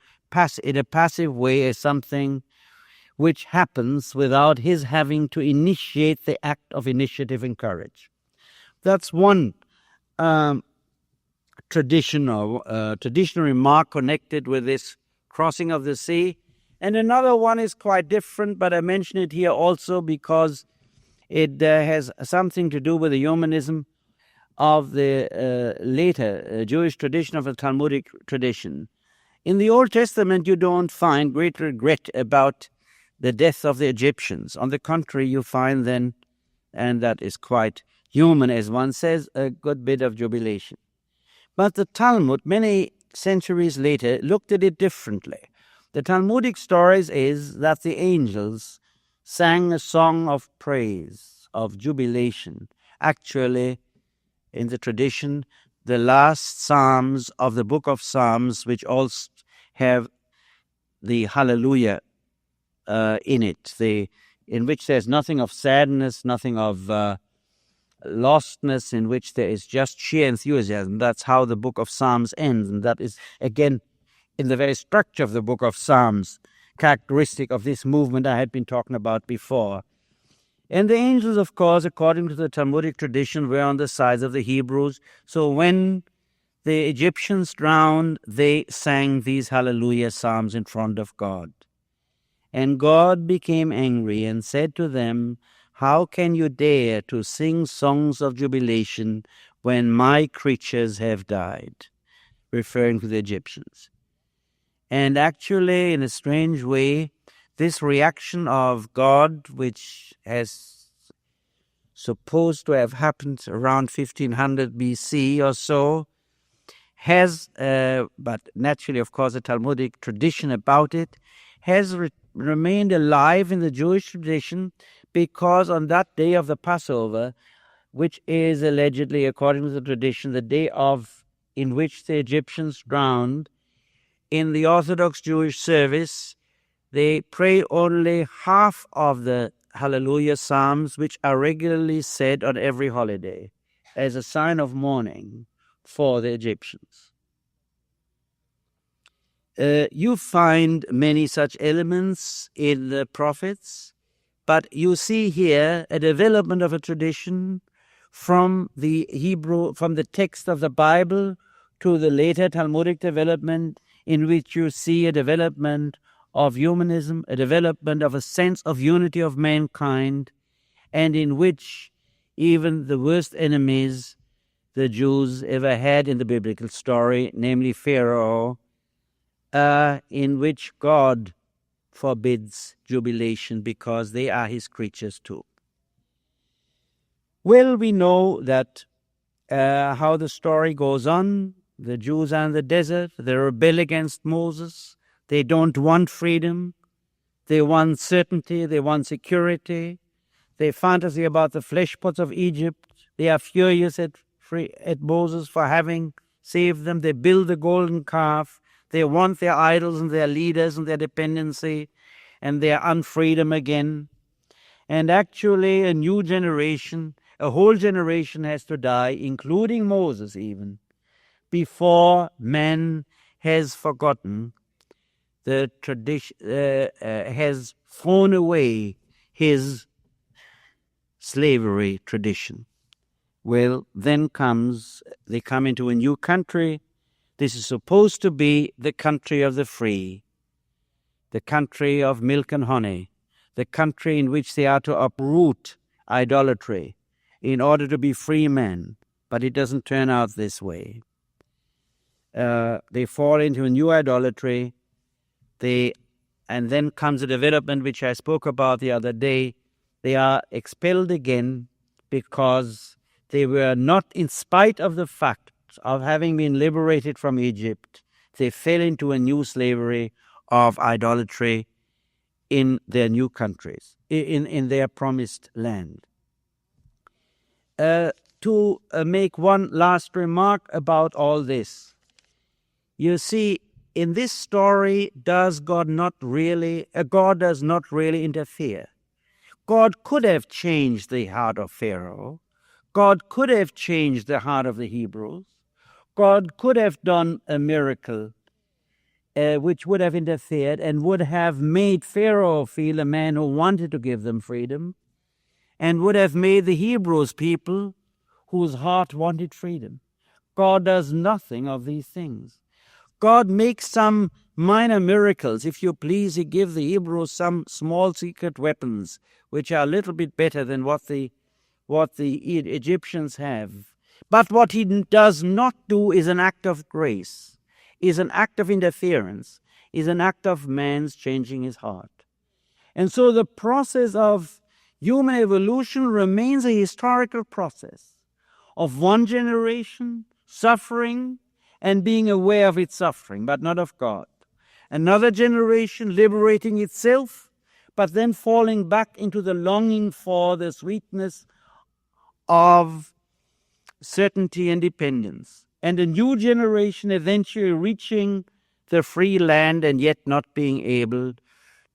Speaker 1: in a passive way as something which happens without his having to initiate the act of initiative and courage. That's one traditional remark connected with this crossing of the sea. And another one is quite different, but I mention it here also because it has something to do with the humanism of the later Jewish tradition, of the Talmudic tradition. In the Old Testament, you don't find great regret about the death of the Egyptians. On the contrary, you find then, and that is quite human, as one says, a good bit of jubilation. But the Talmud, many centuries later, looked at it differently. The Talmudic stories is that the angels sang a song of praise, of jubilation. Actually, in the tradition, the last Psalms of the book of Psalms, which also have the Hallelujah in it, in which there's nothing of sadness, nothing of lostness, in which there is just sheer enthusiasm. That's how the book of Psalms ends, and that is, again, in the very structure of the book of Psalms, characteristic of this movement I had been talking about before. And the angels, of course, according to the Talmudic tradition, were on the side of the Hebrews. So when the Egyptians drowned, they sang these Hallelujah Psalms in front of God. And God became angry and said to them, "How can you dare to sing songs of jubilation when my creatures have died?" Referring to the Egyptians. And actually, in a strange way, this reaction of God, which has supposed to have happened around 1500 BC or so, has, but naturally, of course, a Talmudic tradition about it, has remained alive in the Jewish tradition, because on that day of the Passover, which is allegedly, according to the tradition, the day in which the Egyptians drowned, in the Orthodox Jewish service, they pray only half of the Hallelujah Psalms, which are regularly said on every holiday, as a sign of mourning for the Egyptians. You find many such elements in the prophets, but you see here a development of a tradition from the text of the Bible to the later Talmudic development, in which you see a development of humanism, a development of a sense of unity of mankind, and in which even the worst enemies the Jews ever had in the biblical story, namely Pharaoh, in which God forbids jubilation because they are his creatures too. Well, we know that how the story goes on. The Jews are in the desert. They rebel against Moses. They don't want freedom. They want certainty. They want security. They fantasy about the flesh pots of Egypt. They are furious at Moses for having saved them. They build a golden calf. They want their idols and their leaders and their dependency and their unfreedom again. And actually, a whole generation has to die, including Moses even, before man has forgotten the tradition, has thrown away his slavery tradition. Well, then they come into a new country. This is supposed to be the country of the free, the country of milk and honey, the country in which they are to uproot idolatry in order to be free men. But it doesn't turn out this way. They fall into a new idolatry. And then comes a development which I spoke about the other day. They are expelled again because they were not, in spite of the fact of having been liberated from Egypt, they fell into a new slavery of idolatry in their new countries, in their promised land. To make one last remark about all this, you see, in this story, God does not really interfere. God could have changed the heart of Pharaoh. God could have changed the heart of the Hebrews. God could have done a miracle which would have interfered and would have made Pharaoh feel a man who wanted to give them freedom, and would have made the Hebrews people whose heart wanted freedom. God does nothing of these things. God makes some minor miracles. If you please, he gives the Hebrews some small secret weapons, which are a little bit better than what the Egyptians have. But what he does not do is an act of grace, is an act of interference, is an act of man's changing his heart. And so the process of human evolution remains a historical process of one generation suffering and being aware of its suffering, but not of God. Another generation liberating itself, but then falling back into the longing for the sweetness of certainty and dependence. And a new generation eventually reaching the free land and yet not being able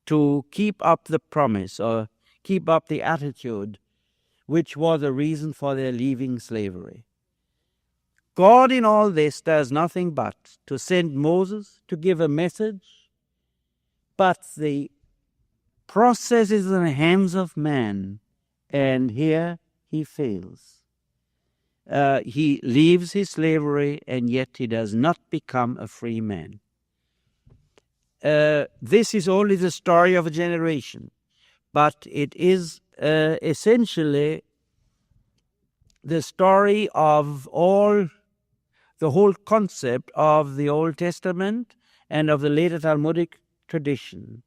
Speaker 1: to keep up the promise or keep up the attitude which was a reason for their leaving slavery. God in all this does nothing but to send Moses to give a message, but the process is in the hands of man, and here he fails. He leaves his slavery, and yet he does not become a free man. This is only the story of a generation, but it is essentially the story of the whole concept of the Old Testament and of the later Talmudic tradition,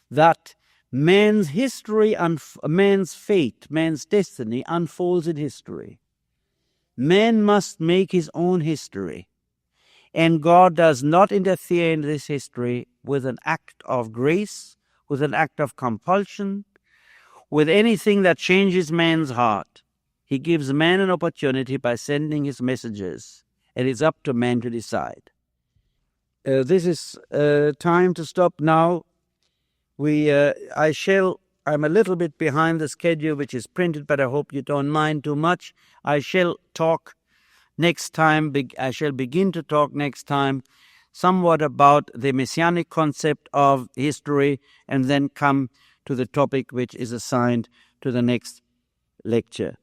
Speaker 1: that man's history, man's fate, man's destiny unfolds in history. Man must make his own history, and God does not interfere in this history with an act of grace, with an act of compulsion, with anything that changes man's heart. He gives man an opportunity by sending his messengers, and it's up to man to decide. This is time to stop now. I'm a little bit behind the schedule, which is printed, but I hope you don't mind too much. I shall talk next time. I shall begin to talk next time somewhat about the messianic concept of history, and then come to the topic which is assigned to the next lecture.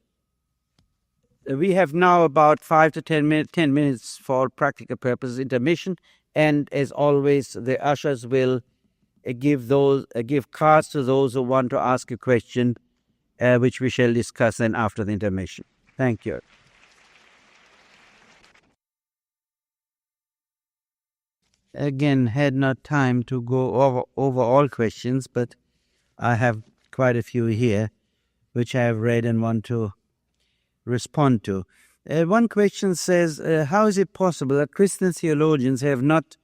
Speaker 1: We have now about 5 to 10 minutes for practical purposes intermission, and as always, the ushers will give cards to those who want to ask a question, which we shall discuss then after the intermission. Thank you. Again, had not time to go over all questions, but I have quite a few here, which I have read and want to respond to. One question says, how is it possible that Christian theologians have not,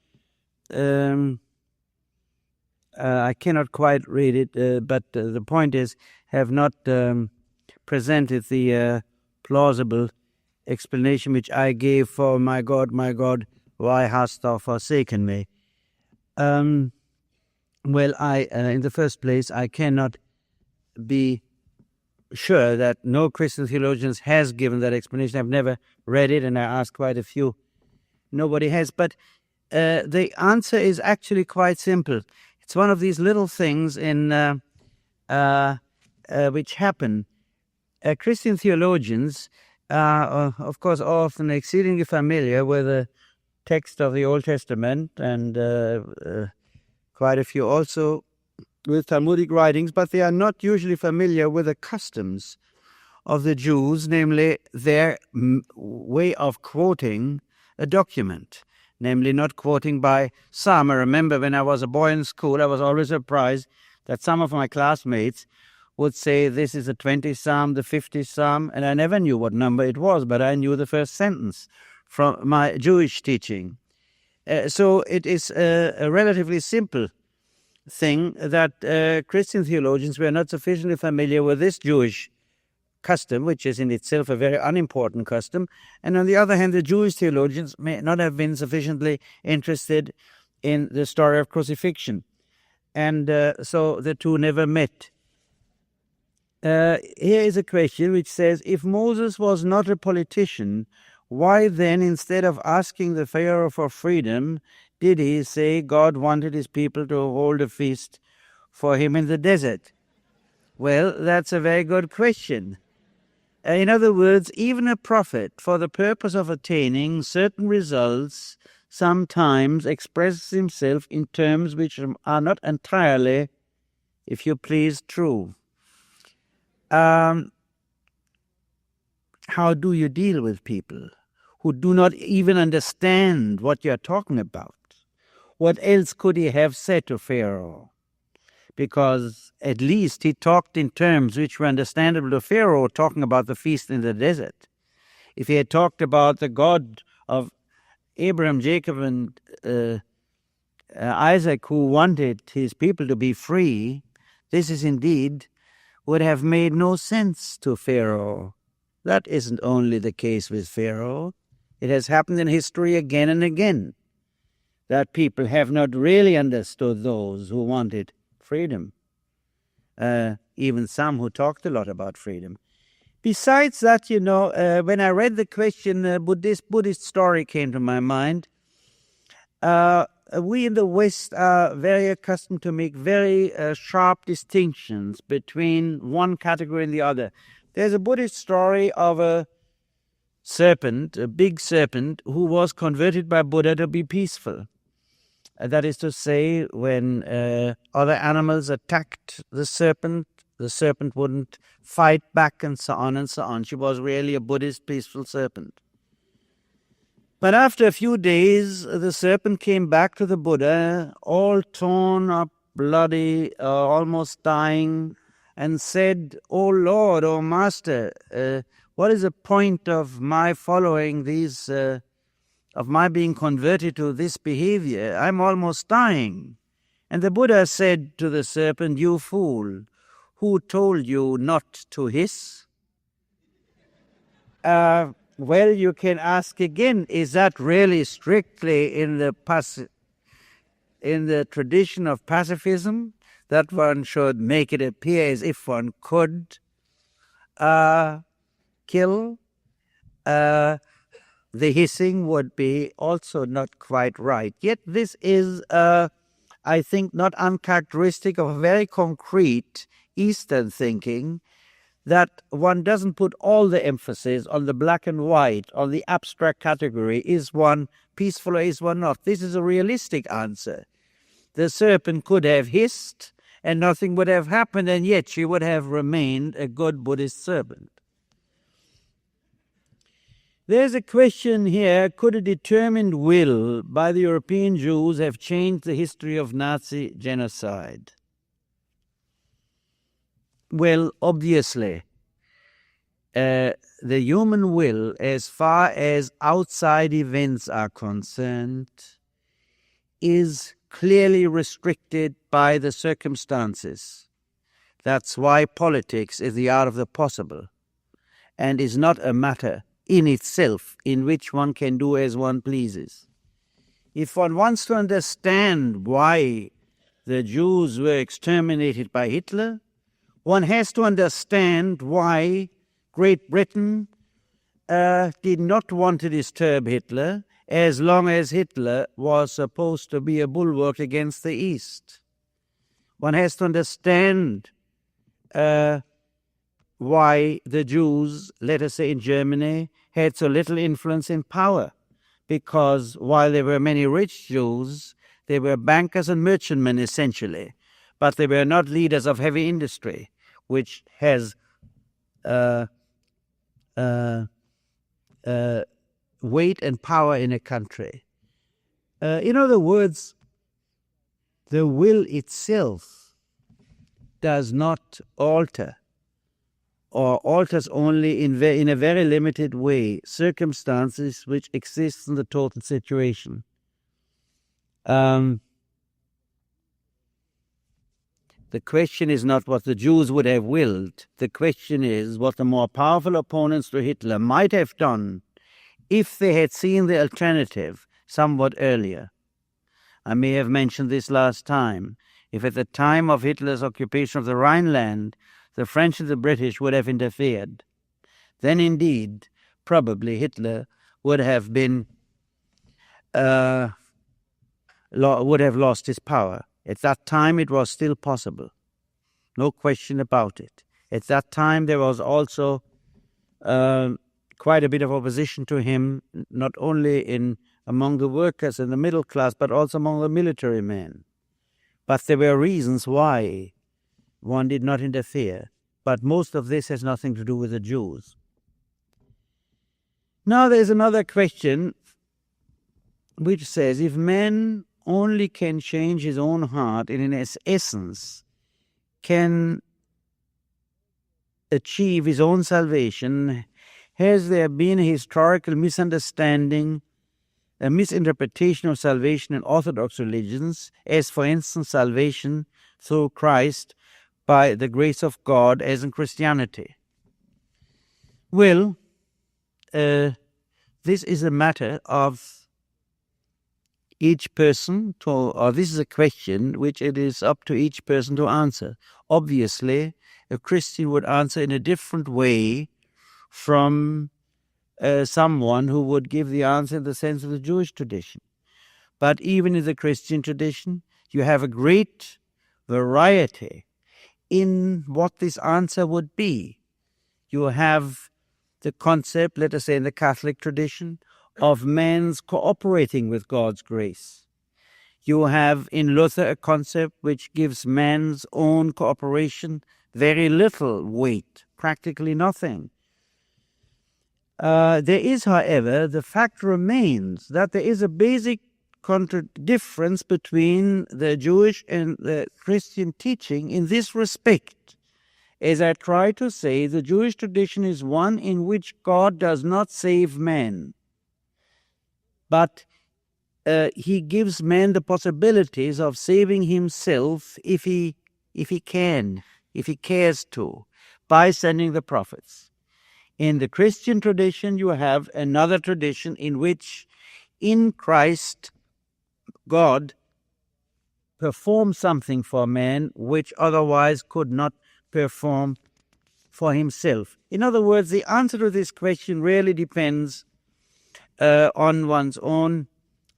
Speaker 1: I cannot quite read it, but the point is, have not presented the plausible explanation which I gave for my God, why hast thou forsaken me? Well, in the first place, I cannot be sure that no Christian theologians has given that explanation. I've never read it, and I asked quite a few. Nobody has. But the answer is actually quite simple. It's one of these little things which happen. Christian theologians are, of course, often exceedingly familiar with the text of the Old Testament, and quite a few also with Talmudic writings, but they are not usually familiar with the customs of the Jews, namely their way of quoting a document. namely not quoting by some. I remember when I was a boy in school, I was always surprised that some of my classmates would say this is the 20th Psalm, the 50th Psalm, and I never knew what number it was, but I knew the first sentence from my Jewish teaching. So it is a relatively simple thing that Christian theologians were not sufficiently familiar with this Jewish custom, which is in itself a very unimportant custom, and on the other hand, the Jewish theologians may not have been sufficiently interested in the story of crucifixion, and so the two never met. Here is a question which says, if Moses was not a politician, why then, instead of asking the Pharaoh for freedom, did he say God wanted his people to hold a feast for him in the desert? Well, that's a very good question. In other words, even a prophet, for the purpose of attaining certain results, sometimes expresses himself in terms which are not entirely, if you please, true. How do you deal with people who do not even understand what you're talking about? What else could he have said to Pharaoh? Because at least he talked in terms which were understandable to Pharaoh, talking about the feast in the desert. If he had talked about the God of Abraham, Jacob, and Isaac, who wanted his people to be free, this is indeed would have made no sense to Pharaoh. That isn't only the case with Pharaoh. It has happened in history again and again that people have not really understood those who wanted freedom. Even some who talked a lot about freedom. Besides that, when I read the question, this Buddhist story came to my mind. We in the West are very accustomed to make very sharp distinctions between one category and the other. There's a Buddhist story of a serpent, a big serpent, who was converted by Buddha to be peaceful. That is to say, when other animals attacked the serpent wouldn't fight back and so on and so on. She was really a Buddhist peaceful serpent. But after a few days, the serpent came back to the Buddha, all torn up, bloody, almost dying, and said, "O Lord, O Master, what is the point of my following these, of my being converted to this behavior? I'm almost dying." And the Buddha said to the serpent, "You fool, who told you not to hiss?" Well, you can ask again, is that really strictly in the tradition of pacifism, that one should make it appear as if one could kill? The hissing would be also not quite right. Yet this is, I think, not uncharacteristic of a very concrete Eastern thinking, that one doesn't put all the emphasis on the black and white, on the abstract category, is one peaceful or is one not. This is a realistic answer. The serpent could have hissed and nothing would have happened, and yet she would have remained a good Buddhist serpent. There's a question here, could a determined will by the European Jews have changed the history of Nazi genocide? Well, obviously, the human will, as far as outside events are concerned, is clearly restricted by the circumstances. That's why politics is the art of the possible, and is not a matter in itself in which one can do as one pleases. If one wants to understand why the Jews were exterminated by Hitler, one has to understand why Great Britain did not want to disturb Hitler as long as Hitler was supposed to be a bulwark against the East. One has to understand why the Jews, let us say in Germany, had so little influence in power. Because while there were many rich Jews, they were bankers and merchantmen essentially, but they were not leaders of heavy industry, which has weight and power in a country. In other words, the will itself does not alter, or alters only in a very limited way, circumstances which exist in the total situation. The question is not what the Jews would have willed. The question is what the more powerful opponents to Hitler might have done if they had seen the alternative somewhat earlier. I may have mentioned this last time. If at the time of Hitler's occupation of the Rhineland, the French and the British would have interfered, then indeed, probably Hitler would have been would have lost his power. At that time, it was still possible. No question about it. At that time, there was also quite a bit of opposition to him, not only among the workers and the middle class, but also among the military men. But there were reasons why one did not interfere. But most of this has nothing to do with the Jews. Now there's another question which says, if man only can change his own heart and in its essence can achieve his own salvation, has there been a historical misunderstanding, a misinterpretation of salvation in Orthodox religions, as for instance salvation through Christ by the grace of God as in Christianity? Well, this is a matter of each person or this is a question which it is up to each person to answer. Obviously, a Christian would answer in a different way from someone who would give the answer in the sense of the Jewish tradition. But even in the Christian tradition, you have a great variety in what this answer would be. You have the concept, let us say in the Catholic tradition, of man's cooperating with God's grace. You have in Luther a concept which gives man's own cooperation very little weight, practically nothing. There is, however, the fact remains that there is a basic difference between the Jewish and the Christian teaching in this respect. As I try to say, the Jewish tradition is one in which God does not save man, but he gives man the possibilities of saving himself if he cares to, by sending the prophets. In the Christian tradition, you have another tradition in which in Christ, God performs something for man which otherwise could not perform for himself. In other words, the answer to this question really depends on one's own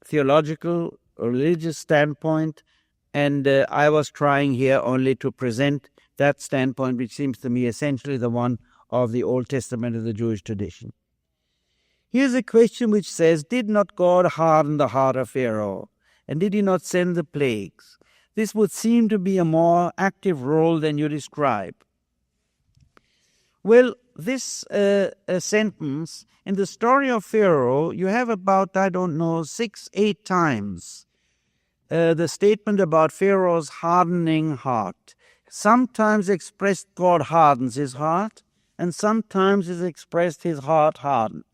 Speaker 1: theological or religious standpoint, and I was trying here only to present that standpoint, which seems to me essentially the one of the Old Testament of the Jewish tradition. Here's a question which says, did not God harden the heart of Pharaoh, and did he not send the plagues? This would seem to be a more active role than you describe. Well, this sentence, in the story of Pharaoh, you have about, 6-8 times the statement about Pharaoh's hardening heart. Sometimes expressed God hardens his heart, and sometimes is expressed his heart hardened.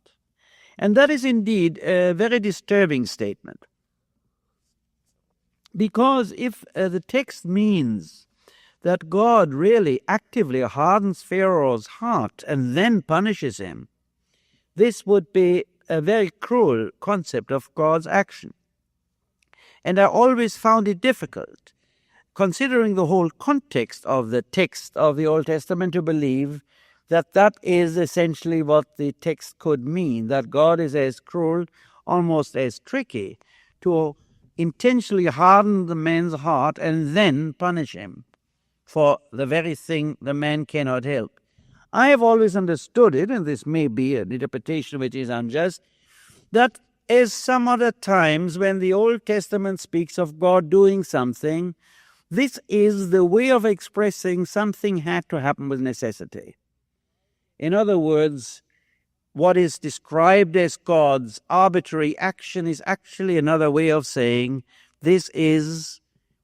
Speaker 1: And that is indeed a very disturbing statement. Because if the text means that God really actively hardens Pharaoh's heart and then punishes him, this would be a very cruel concept of God's action. And I always found it difficult, considering the whole context of the text of the Old Testament, to believe that that is essentially what the text could mean, that God is as cruel, almost as tricky, to intentionally harden the man's heart and then punish him for the very thing the man cannot help. I have always understood it, and this may be an interpretation which is unjust, that as some other times when the Old Testament speaks of God doing something, this is the way of expressing something had to happen with necessity. In other words, what is described as God's arbitrary action is actually another way of saying this is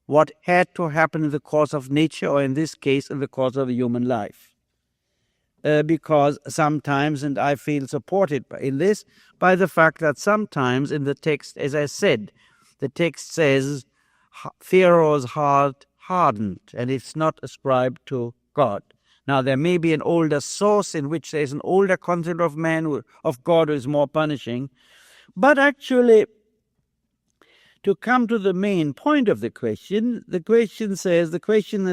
Speaker 1: what had to happen in the course of nature, or in this case, in the course of human life. Because sometimes, and I feel supported in this, by the fact that sometimes in the text, as I said, the text says Pharaoh's heart hardened, and it's not ascribed to God. Now, there may be an older source in which there's an older concept of man, of God, who is more punishing. But actually, to come to the main point of the questioner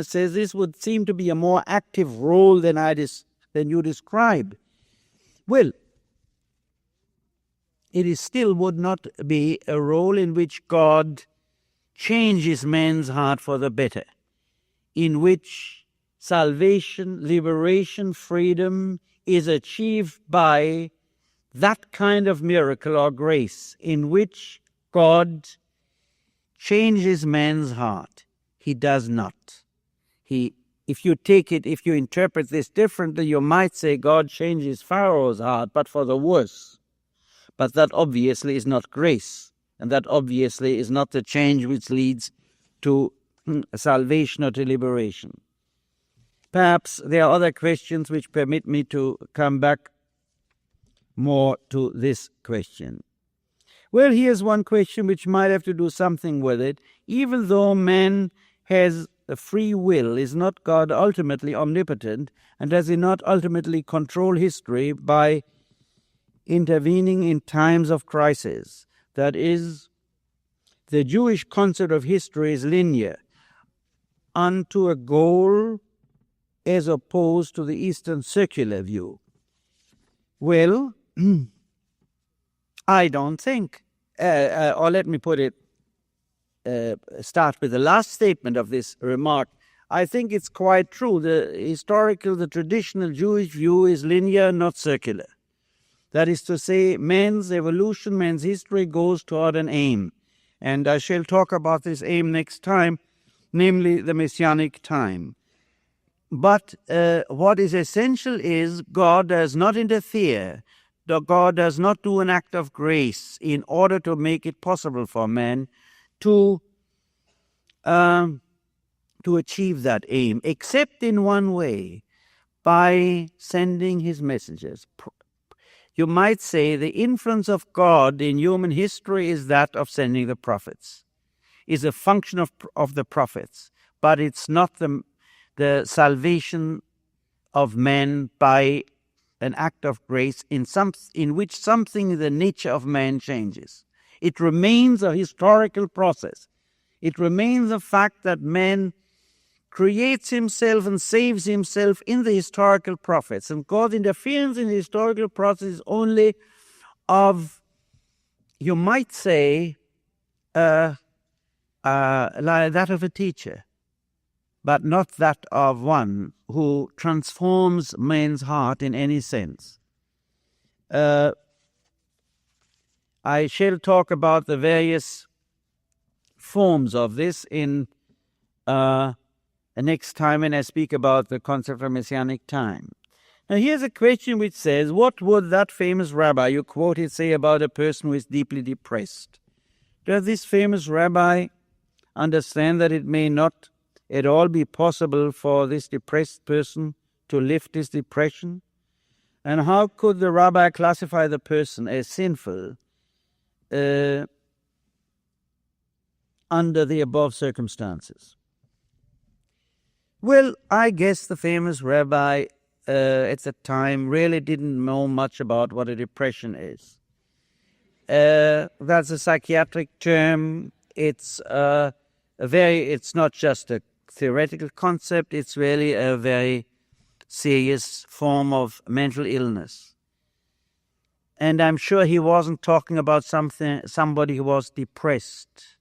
Speaker 1: says this would seem to be a more active role than you describe. Well, it still would not be a role in which God changes man's heart for the better, in which salvation, liberation, freedom is achieved by that kind of miracle or grace in which God changes man's heart. He does not. If you interpret this differently, you might say God changes Pharaoh's heart, but for the worse. But that obviously is not grace, and that obviously is not the change which leads to salvation or to liberation. Perhaps there are other questions which permit me to come back more to this question. Well, here's one question which might have to do something with it. Even though man has a free will, is not God ultimately omnipotent, and does he not ultimately control history by intervening in times of crisis? That is, the Jewish concept of history is linear unto a goal, as opposed to the Eastern circular view. Well, I don't think, or let me put it, start with the last statement of this remark. I think it's quite true. The traditional Jewish view is linear, not circular. That is to say, man's evolution, man's history goes toward an aim. And I shall talk about this aim next time, namely the Messianic time. But what is essential is God does not interfere. God does not do an act of grace in order to make it possible for man to achieve that aim, except in one way, by sending his messengers. You might say the influence of God in human history is that of sending the prophets, is a function of the prophets, but it's not the salvation of man by an act of grace in which something in the nature of man changes. It remains a historical process. It remains the fact that man creates himself and saves himself in the historical prophets. And God's interference in the historical process is only of, you might say, like that of a teacher, but not that of one who transforms man's heart in any sense. I shall talk about the various forms of this in next time when I speak about the concept of Messianic time. Now here's a question which says, what would that famous rabbi you quoted say about a person who is deeply depressed? Does this famous rabbi understand that it may not at all be possible for this depressed person to lift his depression? And how could the rabbi classify the person as sinful under the above circumstances? Well, I guess the famous rabbi at the time really didn't know much about what a depression is. That's a psychiatric term. It's not just a theoretical concept. It's really a very serious form of mental illness. And I'm sure he wasn't talking about somebody who was depressed.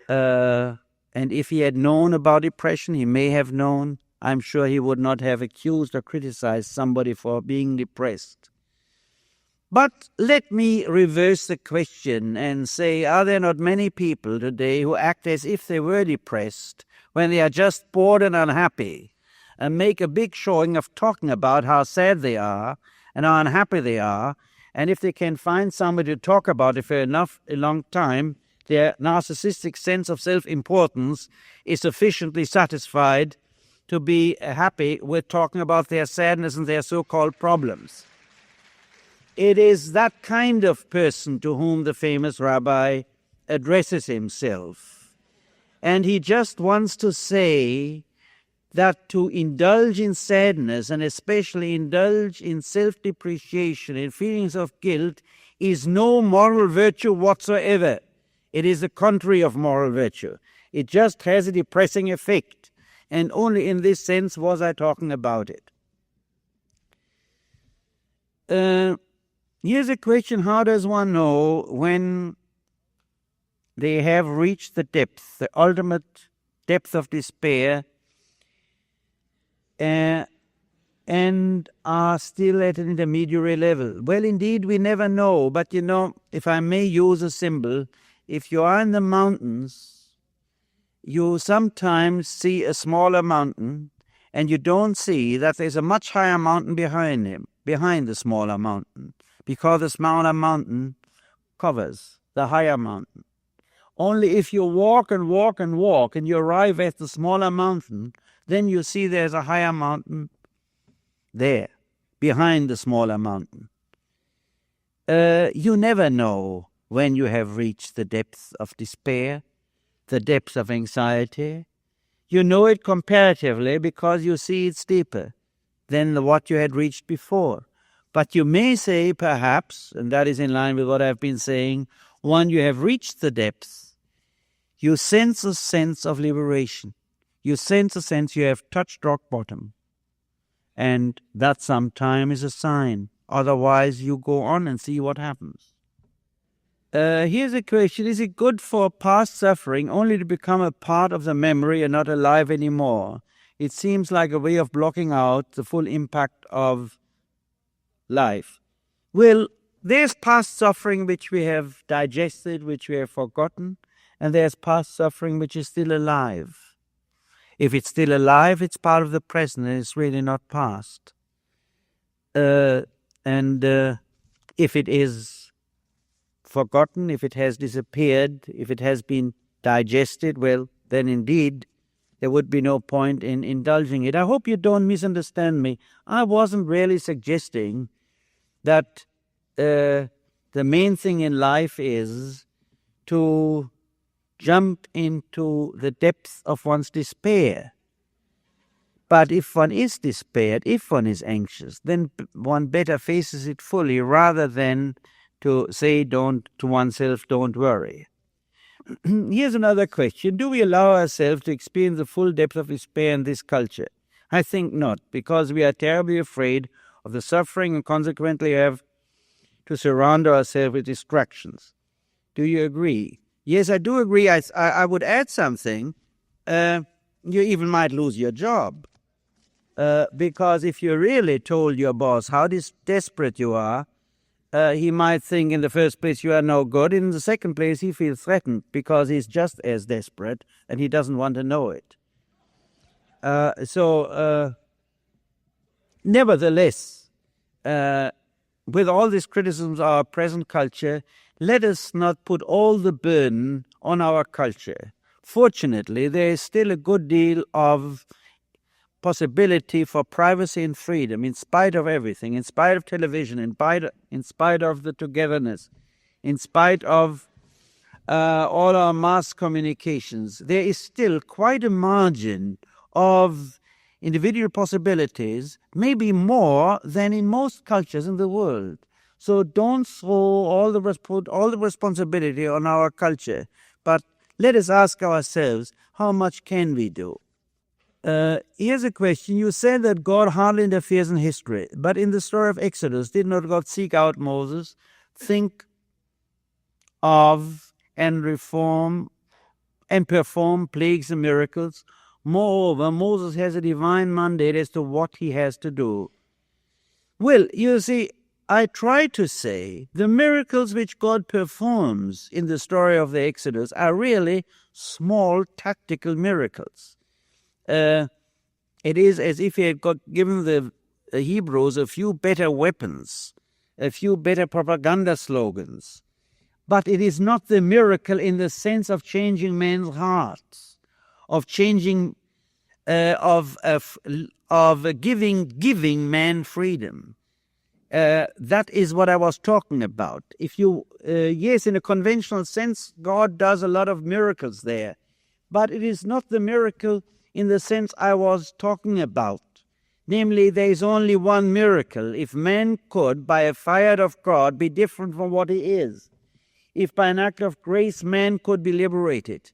Speaker 1: And if he had known about depression, he may have known. I'm sure he would not have accused or criticized somebody for being depressed. But let me reverse the question and say, are there not many people today who act as if they were depressed when they are just bored and unhappy, and make a big showing of talking about how sad they are, and how unhappy they are, and if they can find somebody to talk about it for a long time, their narcissistic sense of self-importance is sufficiently satisfied to be happy with talking about their sadness and their so-called problems. It is that kind of person to whom the famous rabbi addresses himself. And he just wants to say that to indulge in sadness, and especially indulge in self-depreciation and feelings of guilt, is no moral virtue whatsoever. It is the contrary of moral virtue. It just has a depressing effect. And only in this sense was I talking about it. Here's a question: how does one know when they have reached the depth, the ultimate depth of despair, and are still at an intermediary level? Well, indeed, we never know. But, if I may use a symbol, if you are in the mountains, you sometimes see a smaller mountain, and you don't see that there's a much higher mountain behind the smaller mountain, because the smaller mountain covers the higher mountain. Only if you walk and walk and walk and you arrive at the smaller mountain, then you see there's a higher mountain there, behind the smaller mountain. You never know when you have reached the depths of despair, the depths of anxiety. You know it comparatively because you see it's deeper than what you had reached before. But you may say, perhaps, and that is in line with what I've been saying, when you have reached the depths, you sense a sense of liberation. You sense a sense you have touched rock bottom. And that sometime is a sign. Otherwise, you go on and see what happens. Here's a question: is it good for past suffering only to become a part of the memory and not alive anymore? It seems like a way of blocking out the full impact of life. Well, there's past suffering which we have digested, which we have forgotten, and there's past suffering which is still alive. If it's still alive, it's part of the present, and it's really not past. If it is forgotten, if it has disappeared, if it has been digested, well, then indeed there would be no point in indulging it. I hope you don't misunderstand me. I wasn't really suggesting that the main thing in life is to jump into the depths of one's despair. But if one is despaired, if one is anxious, then one better faces it fully rather than to say to oneself, don't worry. Here's another question: do we allow ourselves to experience the full depth of despair in this culture? I think not, because we are terribly afraid of the suffering and consequently have to surround ourselves with distractions. Do you agree? Yes, I do agree. I would add something. You even might lose your job. Because if you really told your boss how desperate you are, he might think in the first place you are no good. In the second place, he feels threatened because he's just as desperate and he doesn't want to know it. Nevertheless, with all these criticisms of our present culture, let us not put all the burden on our culture. Fortunately, there is still a good deal of possibility for privacy and freedom, in spite of everything, in spite of television, in spite of the togetherness, in spite of all our mass communications. There is still quite a margin of individual possibilities, maybe more than in most cultures in the world. So don't throw put all the responsibility on our culture, but let us ask ourselves, how much can we do? Here's a question. You said that God hardly interferes in history, but in the story of Exodus, did not God seek out Moses, think of and reform and perform plagues and miracles? Moreover, Moses has a divine mandate as to what he has to do. Well, you see, I try to say the miracles which God performs in the story of the Exodus are really small tactical miracles. It is as if he had given the Hebrews a few better weapons, a few better propaganda slogans. But it is not the miracle in the sense of changing men's hearts, of changing, of giving man freedom. That is what I was talking about. If you, yes, in a conventional sense, God does a lot of miracles there, but it is not the miracle in the sense I was talking about. Namely, there is only one miracle. If man could, by a fire of God, be different from what he is, if by an act of grace man could be liberated.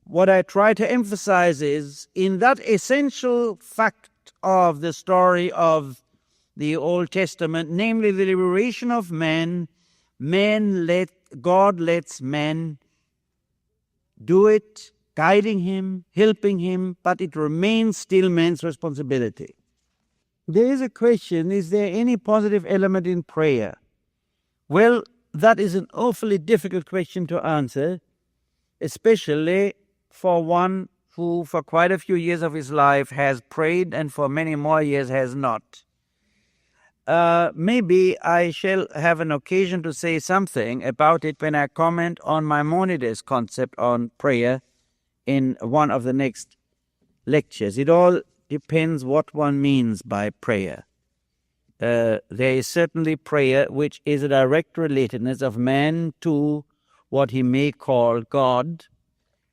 Speaker 1: What I try to emphasize is, in that essential fact of the story of the Old Testament, namely the liberation of man, God lets man do it, guiding him, helping him, but it remains still man's responsibility. There is a question, is there any positive element in prayer? Well, that is an awfully difficult question to answer, especially for one who for quite a few years of his life has prayed and for many more years has not. Maybe I shall have an occasion to say something about it when I comment on Maimonides' concept on prayer in one of the next lectures. It all depends what one means by prayer. There is certainly prayer which is a direct relatedness of man to what he may call God,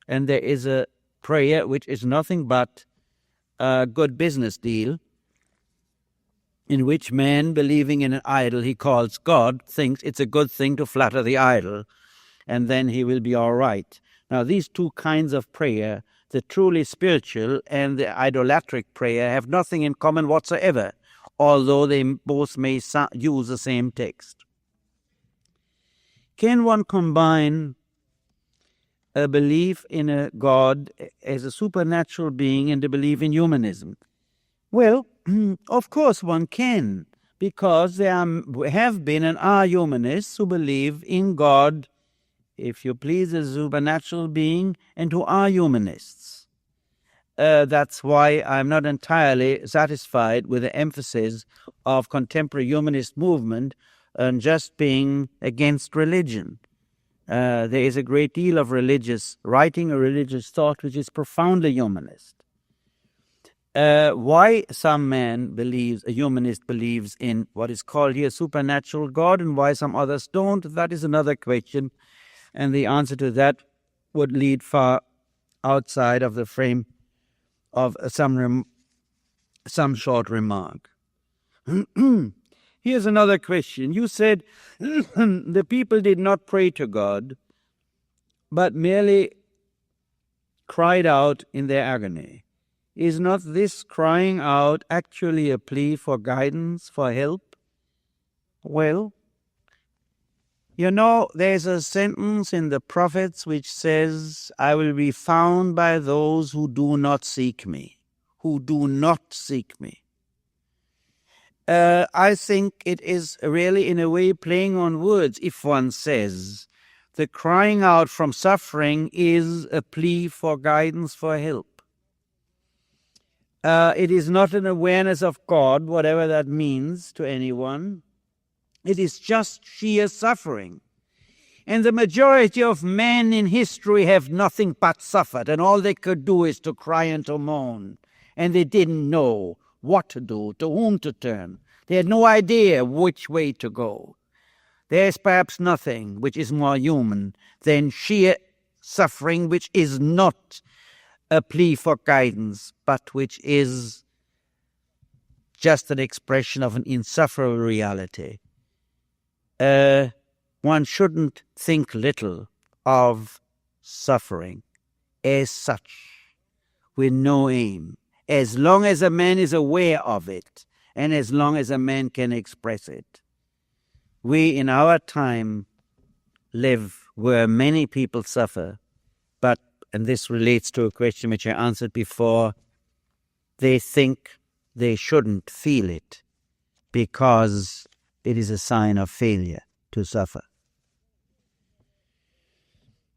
Speaker 1: and there is a prayer which is nothing but a good business deal in which man, believing in an idol he calls God, thinks it's a good thing to flatter the idol, and then he will be all right. Now, these two kinds of prayer, the truly spiritual and the idolatric prayer, have nothing in common whatsoever, although they both may use the same text. Can one combine a belief in a God as a supernatural being and a belief in humanism? Well, of course one can, because there have been and are humanists who believe in God, if you please, as a supernatural being, and who are humanists. That's why I'm not entirely satisfied with the emphasis of contemporary humanist movement on just being against religion. There is a great deal of religious writing or religious thought which is profoundly humanist. Why some man believes, a humanist believes in what is called here supernatural God, and why some others don't, that is another question, and the answer to that would lead far outside of the frame of some short remark. Here's another question. You said the people did not pray to God, but merely cried out in their agony. Is not this crying out actually a plea for guidance, for help? Well, you know, there's a sentence in the prophets which says, I will be found by those who do not seek me, who do not seek me. I think it is really, in a way, playing on words if one says the crying out from suffering is a plea for guidance, for help. It is not an awareness of God, whatever that means to anyone. It is just sheer suffering. And the majority of men in history have nothing but suffered, and all they could do is to cry and to moan. And they didn't know what to do, to whom to turn. They had no idea which way to go. There is perhaps nothing which is more human than sheer suffering, which is not a plea for guidance, but which is just an expression of an insufferable reality. One shouldn't think little of suffering as such, with no aim, as long as a man is aware of it, and as long as a man can express it. We in our time live where many people suffer, but, and this relates to a question which I answered before, they think they shouldn't feel it because it is a sign of failure to suffer.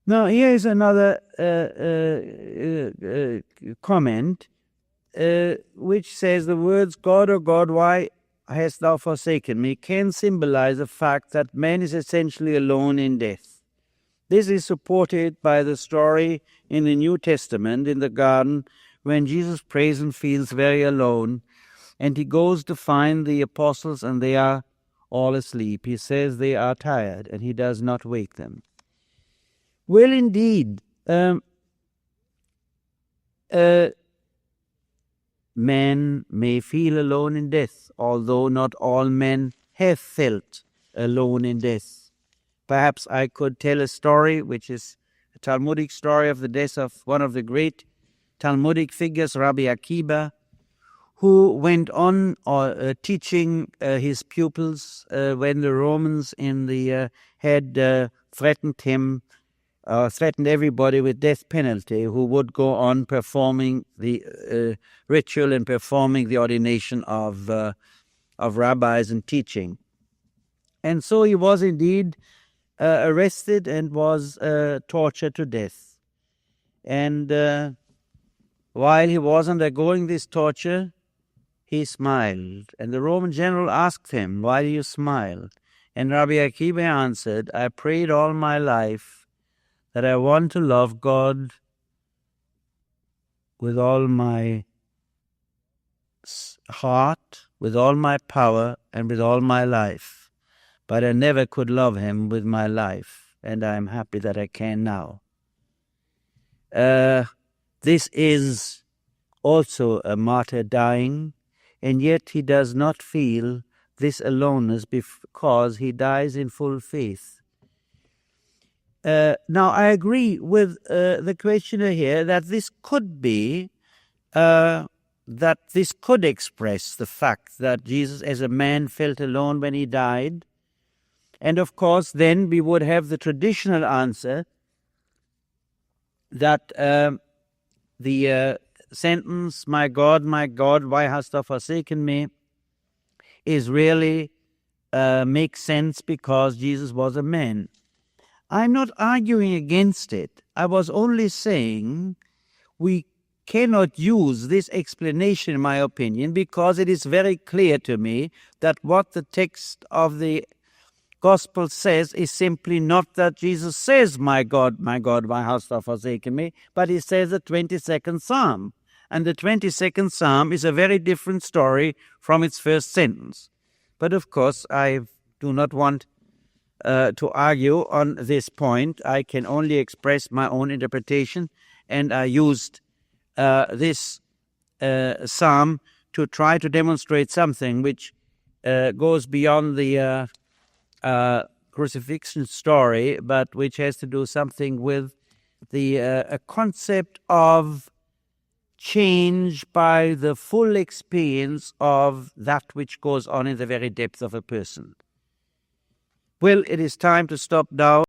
Speaker 1: Now, here is another comment. which says the words, God, O God, why hast thou forsaken me, can symbolize the fact that man is essentially alone in death. This is supported by the story in the New Testament in the garden when Jesus prays and feels very alone, and he goes to find the apostles and they are all asleep. He says they are tired and he does not wake them. Well, indeed, man may feel alone in death, although not all men have felt alone in death. Perhaps I could tell a story, which is a Talmudic story of the death of one of the great Talmudic figures, Rabbi Akiba, who went on teaching his pupils when the Romans had threatened him, threatened everybody with death penalty, who would go on performing the ritual and performing the ordination of rabbis and teaching. And so he was indeed arrested and was tortured to death. And while he was undergoing this torture, he smiled. And the Roman general asked him, "Why do you smile?" And Rabbi Akiba answered, "I prayed all my life that I want to love God with all my heart, with all my power, and with all my life. But I never could love him with my life, and I am happy that I can now." This is also a martyr dying, and yet he does not feel this aloneness because he dies in full faith. Now, I agree with the questioner here that this could be, that this could express the fact that Jesus as a man felt alone when he died. And of course, then we would have the traditional answer that the sentence, my God, why hast thou forsaken me," is really makes sense because Jesus was a man. I'm not arguing against it. I was only saying we cannot use this explanation, in my opinion, because it is very clear to me that what the text of the Gospel says is simply not that Jesus says, my God, why hast thou forsaken me?" but he says the 22nd Psalm. And the 22nd Psalm is a very different story from its first sentence. But of course, I do not want to argue on this point. I can only express my own interpretation, and I used this psalm to try to demonstrate something which goes beyond the crucifixion story, but which has to do something with the a concept of change by the full experience of that which goes on in the very depth of a person. Well, it is time to stop now.